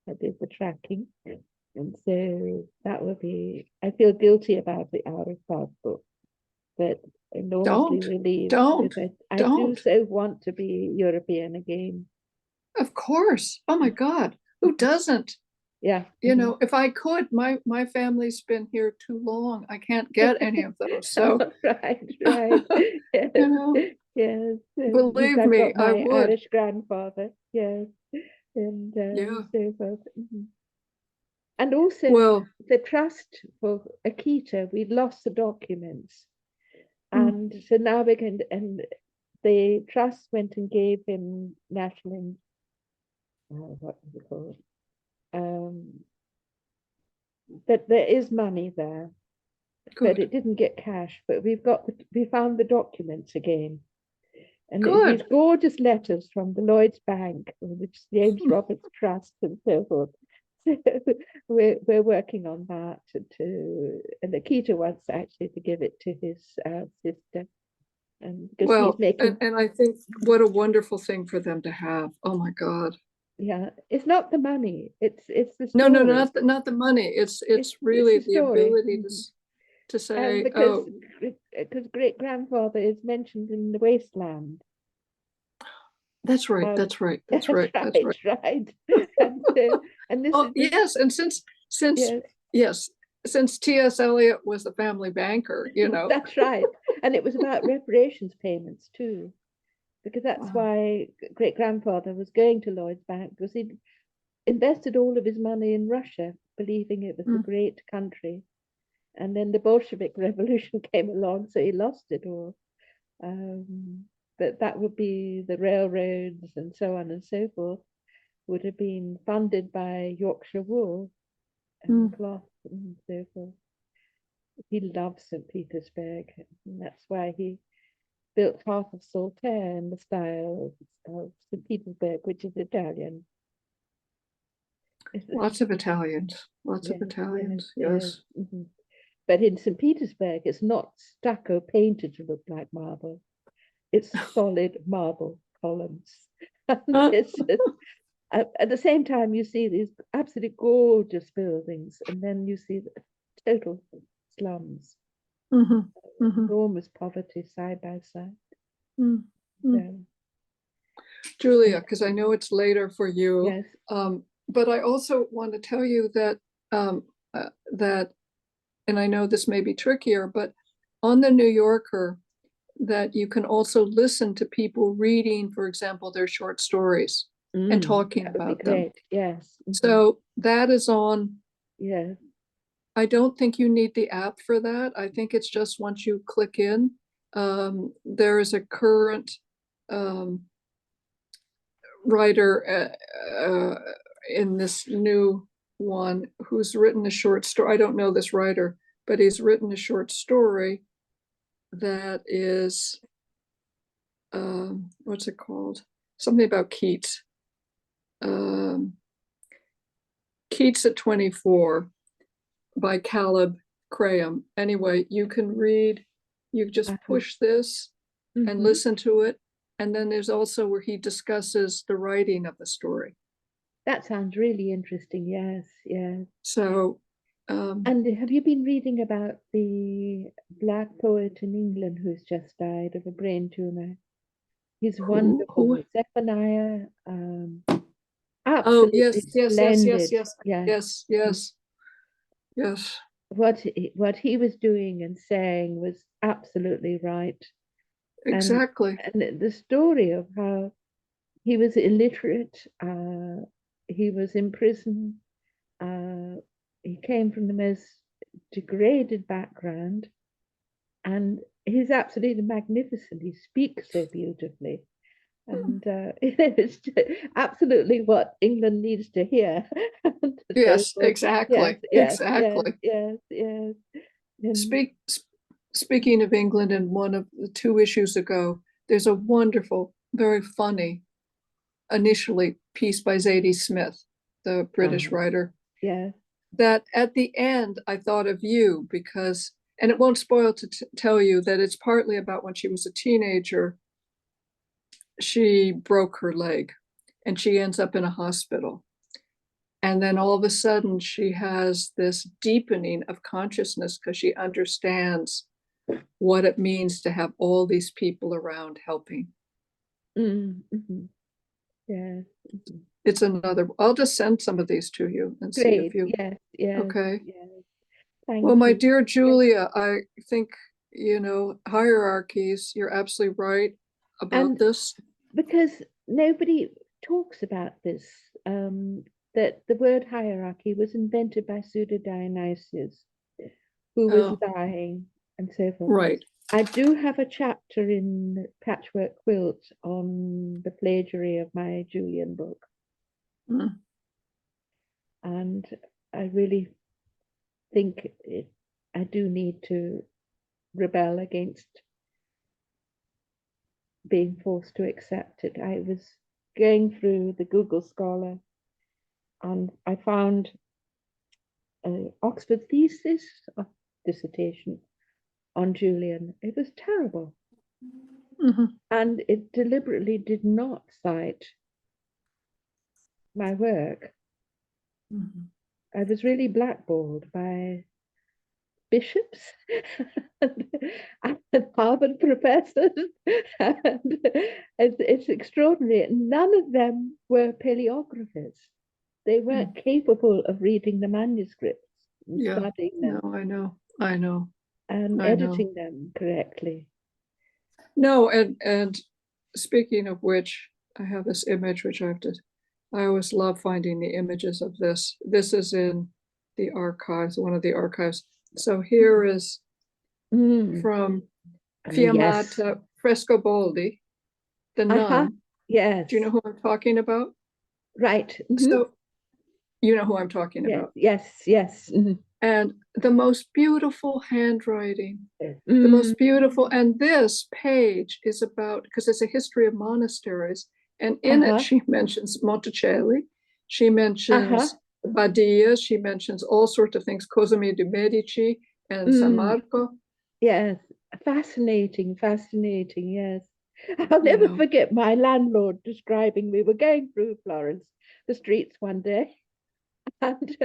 I did the tracking. And so that will be, I feel guilty about the Irish passport, but enormously don't, relieved don't, because I do don't, so want to be European again. of course, oh my God, who doesn't? Yeah. Mhm. If I could, my family's been here too long. I can't get any of those. So, Right, right. Yes, you know, yes. Because believe I've me, got I my would. Irish grandfather, yes, and Yeah. so forth. Mhm. And also Well, the trust for Akita, we lost the documents. mm, And so now we can, and the trust went and gave him national, what was it called? But there is money there. but Good. it didn't get cash. But we found the documents again, and these Good. gorgeous letters from the Lloyd's Bank, which is James Roberts Trust, and so forth. So we're working on that and Akita wants actually to give it to his sister, and because he's Well, making, and I think what a wonderful thing for them to have. Oh my God. yeah, it's not the money, it's the No, no, story. not the money. It's It's it's really the the story. ability Mhm. to And say, because oh, great grandfather is mentioned in the wasteland. that's right, Um, that's right, that's that's right, that's right, right. right. And and this Oh, is this, yes, and since yes. yes, since T.S. Eliot was the family banker, you know. That's right. And it was about reparations payments too, because that's Wow. why great grandfather was going to Lloyd's Bank, because he invested all of his money in Russia, believing it was a Mm, great country. And then the Bolshevik Revolution came along, so he lost it all. Um, but that would be the railroads and so on and so forth, would have been funded by Yorkshire wool and mm. cloth and so forth. He loved St. Petersburg, and that's why he built half of Saltaire in the style of St. Petersburg, which is Italian. Lots of Italians, lots of Yes, yes, Italians, yes. yes. Mhm. But in St. Petersburg, it's not stucco painted to look like marble. It's solid marble columns. And Uh, it's just, at the same time, you see these absolutely gorgeous buildings, and then you see the total slums, mhm, mhm, enormous poverty side by side. mm, mm. So, Julia, and because I know it's later for you, yes, but I also want to tell you that that, and I know this may be trickier, but on the New Yorker, that you can also listen to people reading, for example, their short stories and talking that would be about them. great. Yes. So that is on. Yes. I don't think you need the app for that. I think it's just once you click in, there is a current um, writer in this new one who's written a short story. I don't know this writer, but he's written a short story that is, what's it called? Something about Keats. Um, Keats at 24 by Caleb Graham. Anyway, you can read, you just Uh-huh. push this and Hmm. listen to it. And then there's also where he discusses the writing of the story. That sounds really interesting. Yes, yes. So, And have you been reading about the black poet in England who's just died of a brain tumor? He's who? wonderful. Zephaniah, Oh, absolutely yes, yes, yes, yes, splendid. yes, Yes. yes, yes, yes, What he was doing and saying was absolutely right. And exactly. the story of how he was illiterate, he was in prison, uh, he came from the most degraded background, and he's absolutely magnificent. He speaks so beautifully, and it's absolutely what England needs to hear. And so Yes, forth. Yes, exactly, yes, yes, exactly. yes, yes. And Speaking of England, and one of the two issues ago, there's a wonderful, very funny, initially piece by Zadie Smith, the British writer, yeah, that at the end I thought of you because, and it won't spoil to tell you that it's partly about when she was a teenager, she broke her leg and she ends up in a hospital. And then all of a sudden she has this deepening of consciousness because she understands what it means to have all these people around helping. mm-hmm. Yeah, mm-hmm. It's another, I'll just send some of these to you and see if Great. you, Yes, yes, okay. yes. Well, Thank my you. dear Yes. Julia, I think, hierarchies, you're absolutely right about And this. because nobody talks about this, that the word hierarchy was invented by Pseudo Dionysius, who was Oh, lying and so forth. right. I do have a chapter in Patchwork Quilt on the plagiary of my Julian book, Mm. and I really think it. I do need to rebel against being forced to accept it. I was going through the Google Scholar and I found an Oxford thesis or dissertation on Julian. It was terrible. Mhm. And it deliberately did not cite my work. Mhm. I was really blackballed by bishops and Harvard professors. And it's extraordinary. None of them were paleographers. They weren't capable of reading the manuscripts and Yeah, studying no, them I know, and I know. editing them correctly. No, and speaking of which, I have this image which I always love finding the images of this. This is in the archives, one of the archives. So here is Mm. from Yes. Fiammata Frescobaldi, the Uh-huh. nun. Yes. Do you know who I'm talking about? Right. So you know who I'm talking Yes. about. Yes. Yes. And the most beautiful handwriting, the Mm. most beautiful. And this page is about, because it's a history of monasteries. And in it, Uh-huh. she mentions Monticelli, she Uh-huh. mentions Badia, she mentions all sorts of things, Cosimo de' Medici and San Mm. Marco, Yes. Fascinating. Fascinating. Yes. I'll you never know. forget my landlord describing we were going through Florence, the streets one day, and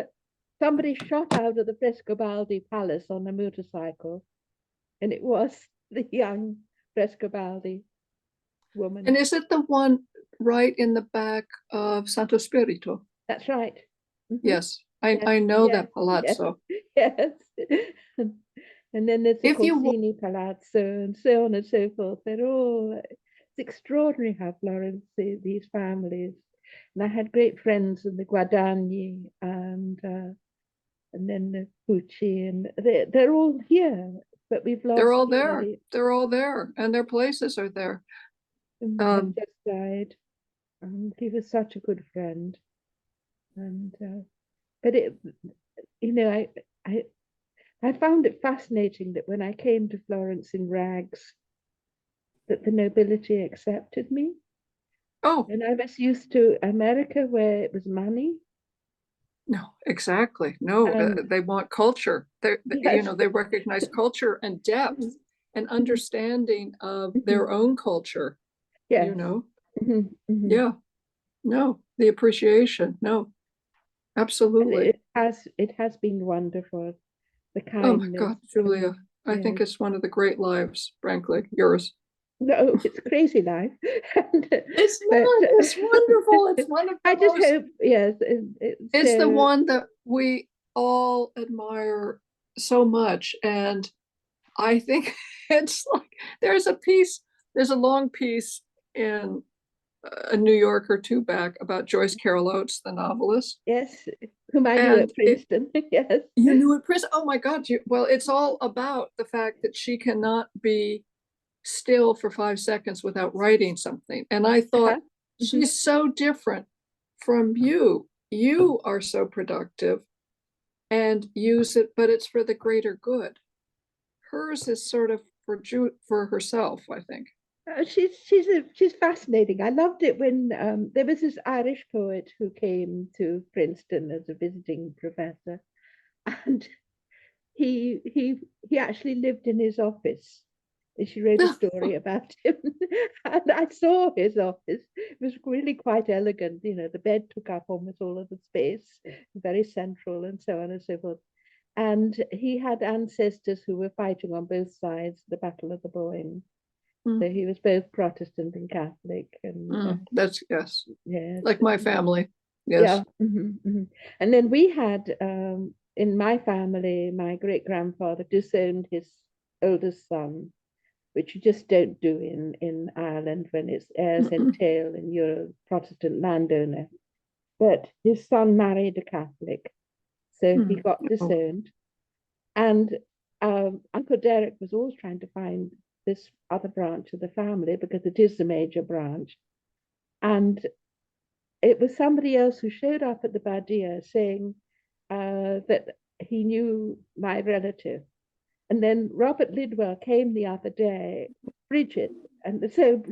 somebody shot out of the Frescobaldi Palace on a motorcycle, and it was the young Frescobaldi woman. And is it the one right in the back of Santo Spirito? That's right. Mhm. Yes, Yes, I know yes, that yes, palazzo. yes. And then there's the If you Corsini Palazzo and so on and so forth. They're all, it's extraordinary how Florence, these families. And I had great friends in the Guadagni and then the Pucci, and they're all here, but we've they're lost all there, somebody they're all there, and their places are there. who has Um, just died. He was such a good friend. And, but it, you know, I, I found it fascinating that when I came to Florence in rags, that the nobility accepted me. oh, And I was used to America where it was money. no, exactly. No, And they want culture. You yes, know, they recognize culture and depth and understanding of their own culture, you yes. know. Mhm, mhm. Yeah, no, the appreciation. No, And absolutely. it has been wonderful, the Oh my kindness. God, Julia, I think Yes. it's one of the great lives, frankly, yours. No, it's crazy life. It's But not. It's wonderful. It's one of I the just most, hope, yes, it's the one that we all admire so much. And I think it's like there's a piece, there's a long piece in a New York or two back about Joyce Carol Oates, the novelist. yes, whom I knew And at Princeton. Yes. you knew in prison. Oh my God. Well, it's all about the fact that she cannot be still for 5 seconds without writing something. And I thought, Uh-huh. Mhm. she's so different from you. You are so productive and use it, but it's for the greater good. Hers is sort of for herself, I think. She's fascinating. I loved it when there was this Irish poet who came to Princeton as a visiting professor, and he actually lived in his office. And she wrote a story about him, and I saw his office. It was really quite elegant. You know, the bed took up almost all of the space, very central, and so on and so forth. And he had ancestors who were fighting on both sides, the Battle of the Boyne. So he was both Protestant and Catholic, and That's, yes, yes, like my family. yeah. Yes. And then we had in my family, my great grandfather disowned his oldest son, which you just don't do in Ireland when it's heirs Mm-mm. entail and you're a Protestant landowner. But his son married a Catholic, so he Mm. got Oh. disowned. And Uncle Derek was always trying to find this other branch of the family because it is the major branch. And it was somebody else who showed up at the Badia saying that he knew my relative. And then Robert Lidwell came the other day, Bridget, and so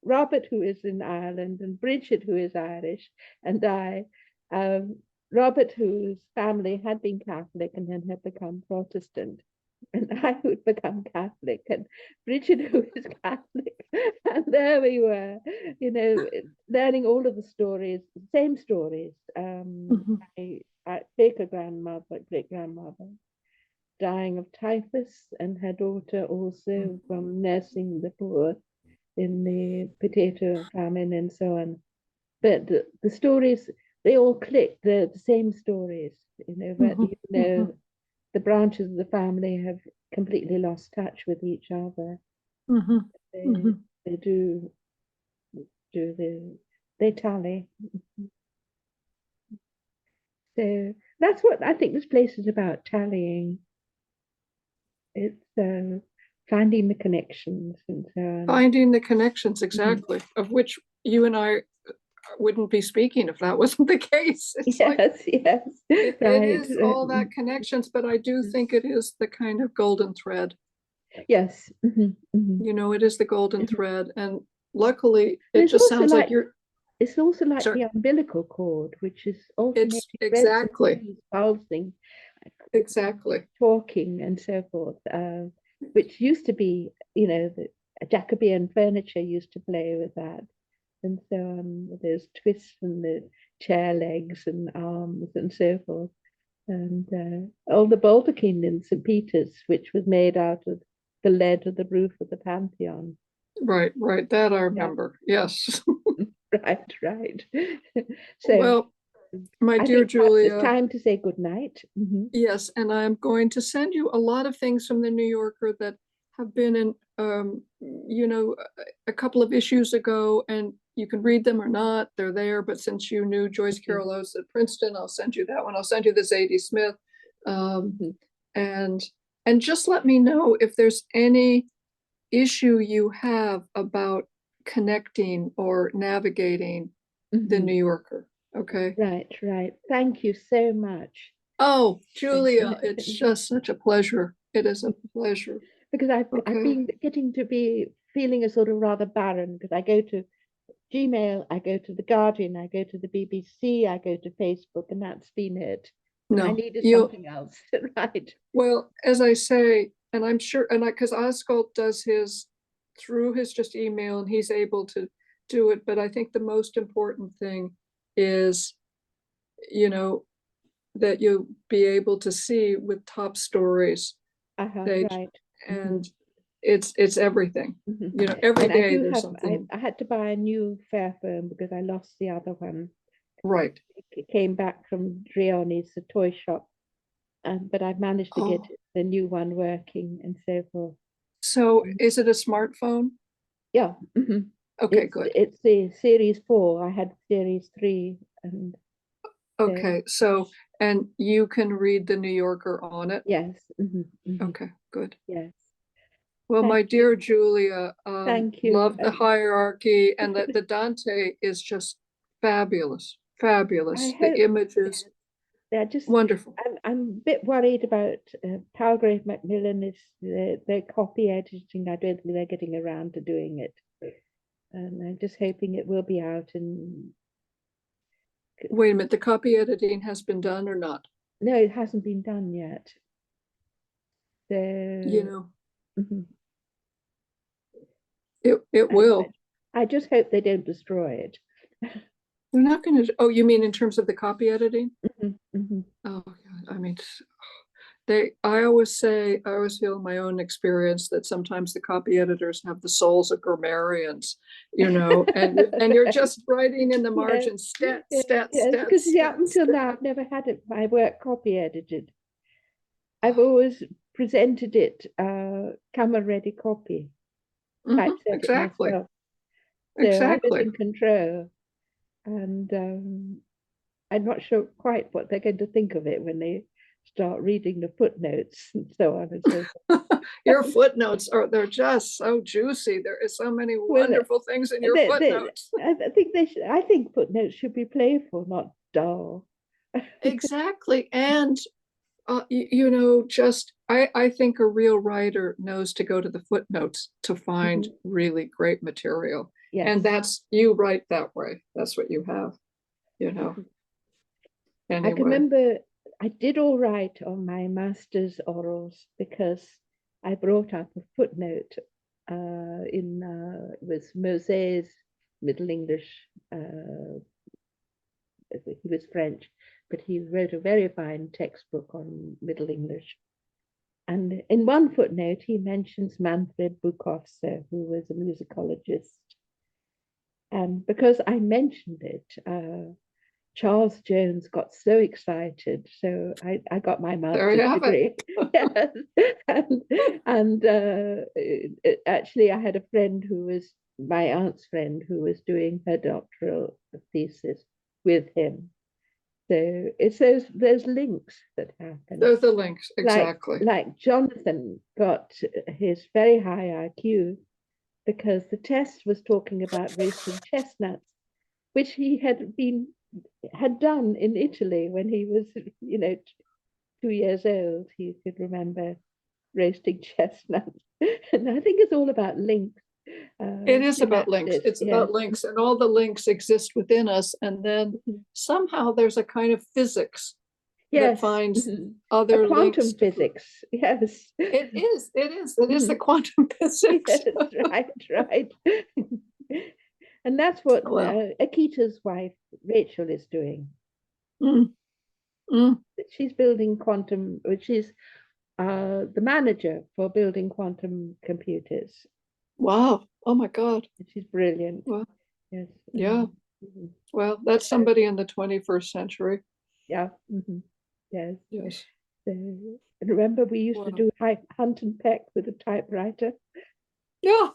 Robert, who is in Ireland, and Bridget, who is Irish, and I, um, Robert, whose family had been Catholic and then had become Protestant, and I who had become Catholic, and Bridget, who is Catholic. And there we were, learning all of the stories, same stories. My Quaker grandmother, great grandmother, dying of typhus, and her daughter also from nursing the poor in the potato famine and so on. But the stories, they all click, the same stories, but the branches of the family have completely lost touch with each other. They, they do they tally. So that's what I think this place is about, tallying. It's finding the connections and so on. Finding the connections, exactly, of which you and I wouldn't be speaking if that wasn't the case. It's yes, it is all that connections, but I do think it is the kind of golden thread. Yes. It is the golden thread, and luckily it just sounds like you're. It's also like the umbilical cord, which is alternating, exactly pulsing, exactly, talking and so forth, which used to be, the Jacobean furniture used to play with that, and so on. There's twists and the chair legs and arms and so forth, and all the baldachin in St. Peter's, which was made out of the lead of the roof of the Pantheon. Right, that I remember. Yeah. Yes. Right. So, well, my dear Julia, it's time to say good night. Yes, and I'm going to send you a lot of things from the New Yorker that have been in, a couple of issues ago, and you can read them or not. They're there, but since you knew Joyce Carol Oates at Princeton, I'll send you that one. I'll send you the Zadie Smith, and just let me know if there's any issue you have about connecting or navigating the New Yorker. Okay. Right. Thank you so much. Oh, Julia, it's just such a pleasure. It is a pleasure. Because I've been getting to be feeling a sort of rather barren, because I go to Gmail, I go to The Guardian, I go to the BBC, I go to Facebook, and that's been it. No, I needed something else. Right. Well, as I say, and I'm sure, and because Oscult does his through his just email, and he's able to do it. But I think the most important thing is, that you'll be able to see with top stories. Right. And it's everything. Every day there's something. I had to buy a new Fairphone because I lost the other one. Right. It came back from Drioni's, the toy shop. But I've managed to get the new one working and so forth. So is it a smartphone? Yeah. Okay, good. It's the Series 4. I had Series 3. And okay, so and you can read the New Yorker on it? Yes. Okay, good. Yes. Well, my dear Julia, thank you. Love the hierarchy, and that the Dante is just fabulous. The images, they're just wonderful. I'm a bit worried about Palgrave Macmillan. Is the copy editing. I don't think they're getting around to doing it, and I'm just hoping it will be out. And wait a minute, the copy editing has been done or not? No, it hasn't been done yet. So it will. I just hope they don't destroy it. They're not going to. Oh, you mean in terms of the copy editing? Oh God, I mean, I always feel in my own experience that sometimes the copy editors have the souls of grammarians, and you're just writing in the margins, stats. Because up until now, I've never had my work copy edited. I've always presented it camera ready copy. Exactly. So I was in control, and I'm not sure quite what they're going to think of it when they start reading the footnotes and so on and so forth. Your footnotes they're just so juicy. There is so many wonderful things in your footnotes. I think footnotes should be playful, not dull. Exactly. And just I think a real writer knows to go to the footnotes to find really great material. Yes. And that's, you write that way. That's what you have, you know. Anyway. I can remember I did all right on my master's orals because I brought up a footnote with Moset's Middle English. He was French, but he wrote a very fine textbook on Middle English. And in one footnote, he mentions Manfred Bukowski, who was a musicologist. And because I mentioned it, Charles Jones got so excited. So I got my master's degree. Yes. And actually, I had a friend who was my aunt's friend who was doing her doctoral thesis with him. So it's those links that happen. Those are links, exactly. Like Jonathan got his very high IQ because the test was talking about roasting chestnuts, which he had done in Italy when he was, 2 years old. He could remember roasting chestnuts. And I think it's all about links. It is about links. It's about links, and all the links exist within us. And then somehow there's a kind of physics that finds other quantum links. physics. Yes. It is the quantum physics. Yes, right. And that's what Akita's wife, Rachel, is doing. She's building quantum, which is the manager for building quantum computers. Wow. Oh my God. She's brilliant. Wow. Yes. Yeah. Well, that's somebody in the 21st century. Yeah. Yes. Yes. And remember, we used to do hunt and peck with a typewriter. Yeah.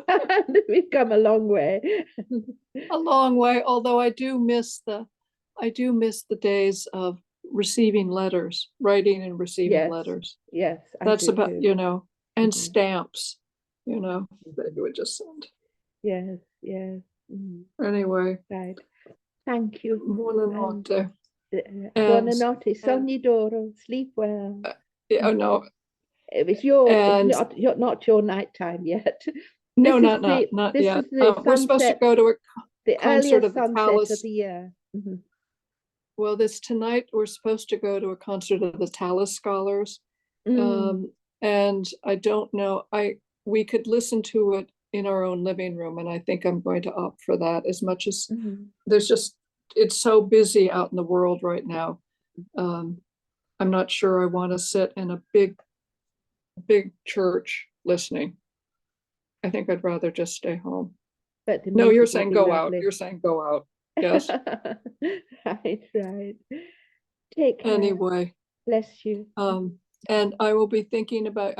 And we've come a long way. A long way, although I do miss the days of receiving letters, writing and receiving letters. Yes. That's about, too. And stamps, that you would just send. Yes. Anyway. Right. Thank you. Buonanotte. Buonanotte, sogni d'oro, sleep well. No. It was not your nighttime yet. No, not yet. We're supposed to go to a concert of the Tallis of the year. Well, tonight we're supposed to go to a concert of the Tallis Scholars. And I don't know, we could listen to it in our own living room, and I think I'm going to opt for that, as much as it's so busy out in the world right now. I'm not sure I want to sit in a big church listeing. I think I'd rather just stay home. But no, you're saying go out. You're saying go out. Yes. Right. Take care. Anyway. Bless you. And I will be thinking about,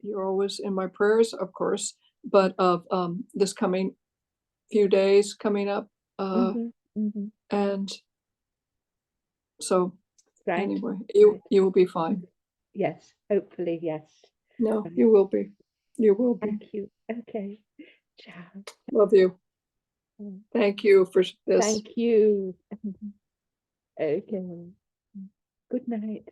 you're always in my prayers, of course, but of this coming few days coming up. And so anyway, you will be fine. Yes, hopefully, yes. No, you will be. You will be. Thank you. Okay. Ciao. Love you. Thank you for this. Thank you. Okay. Good night.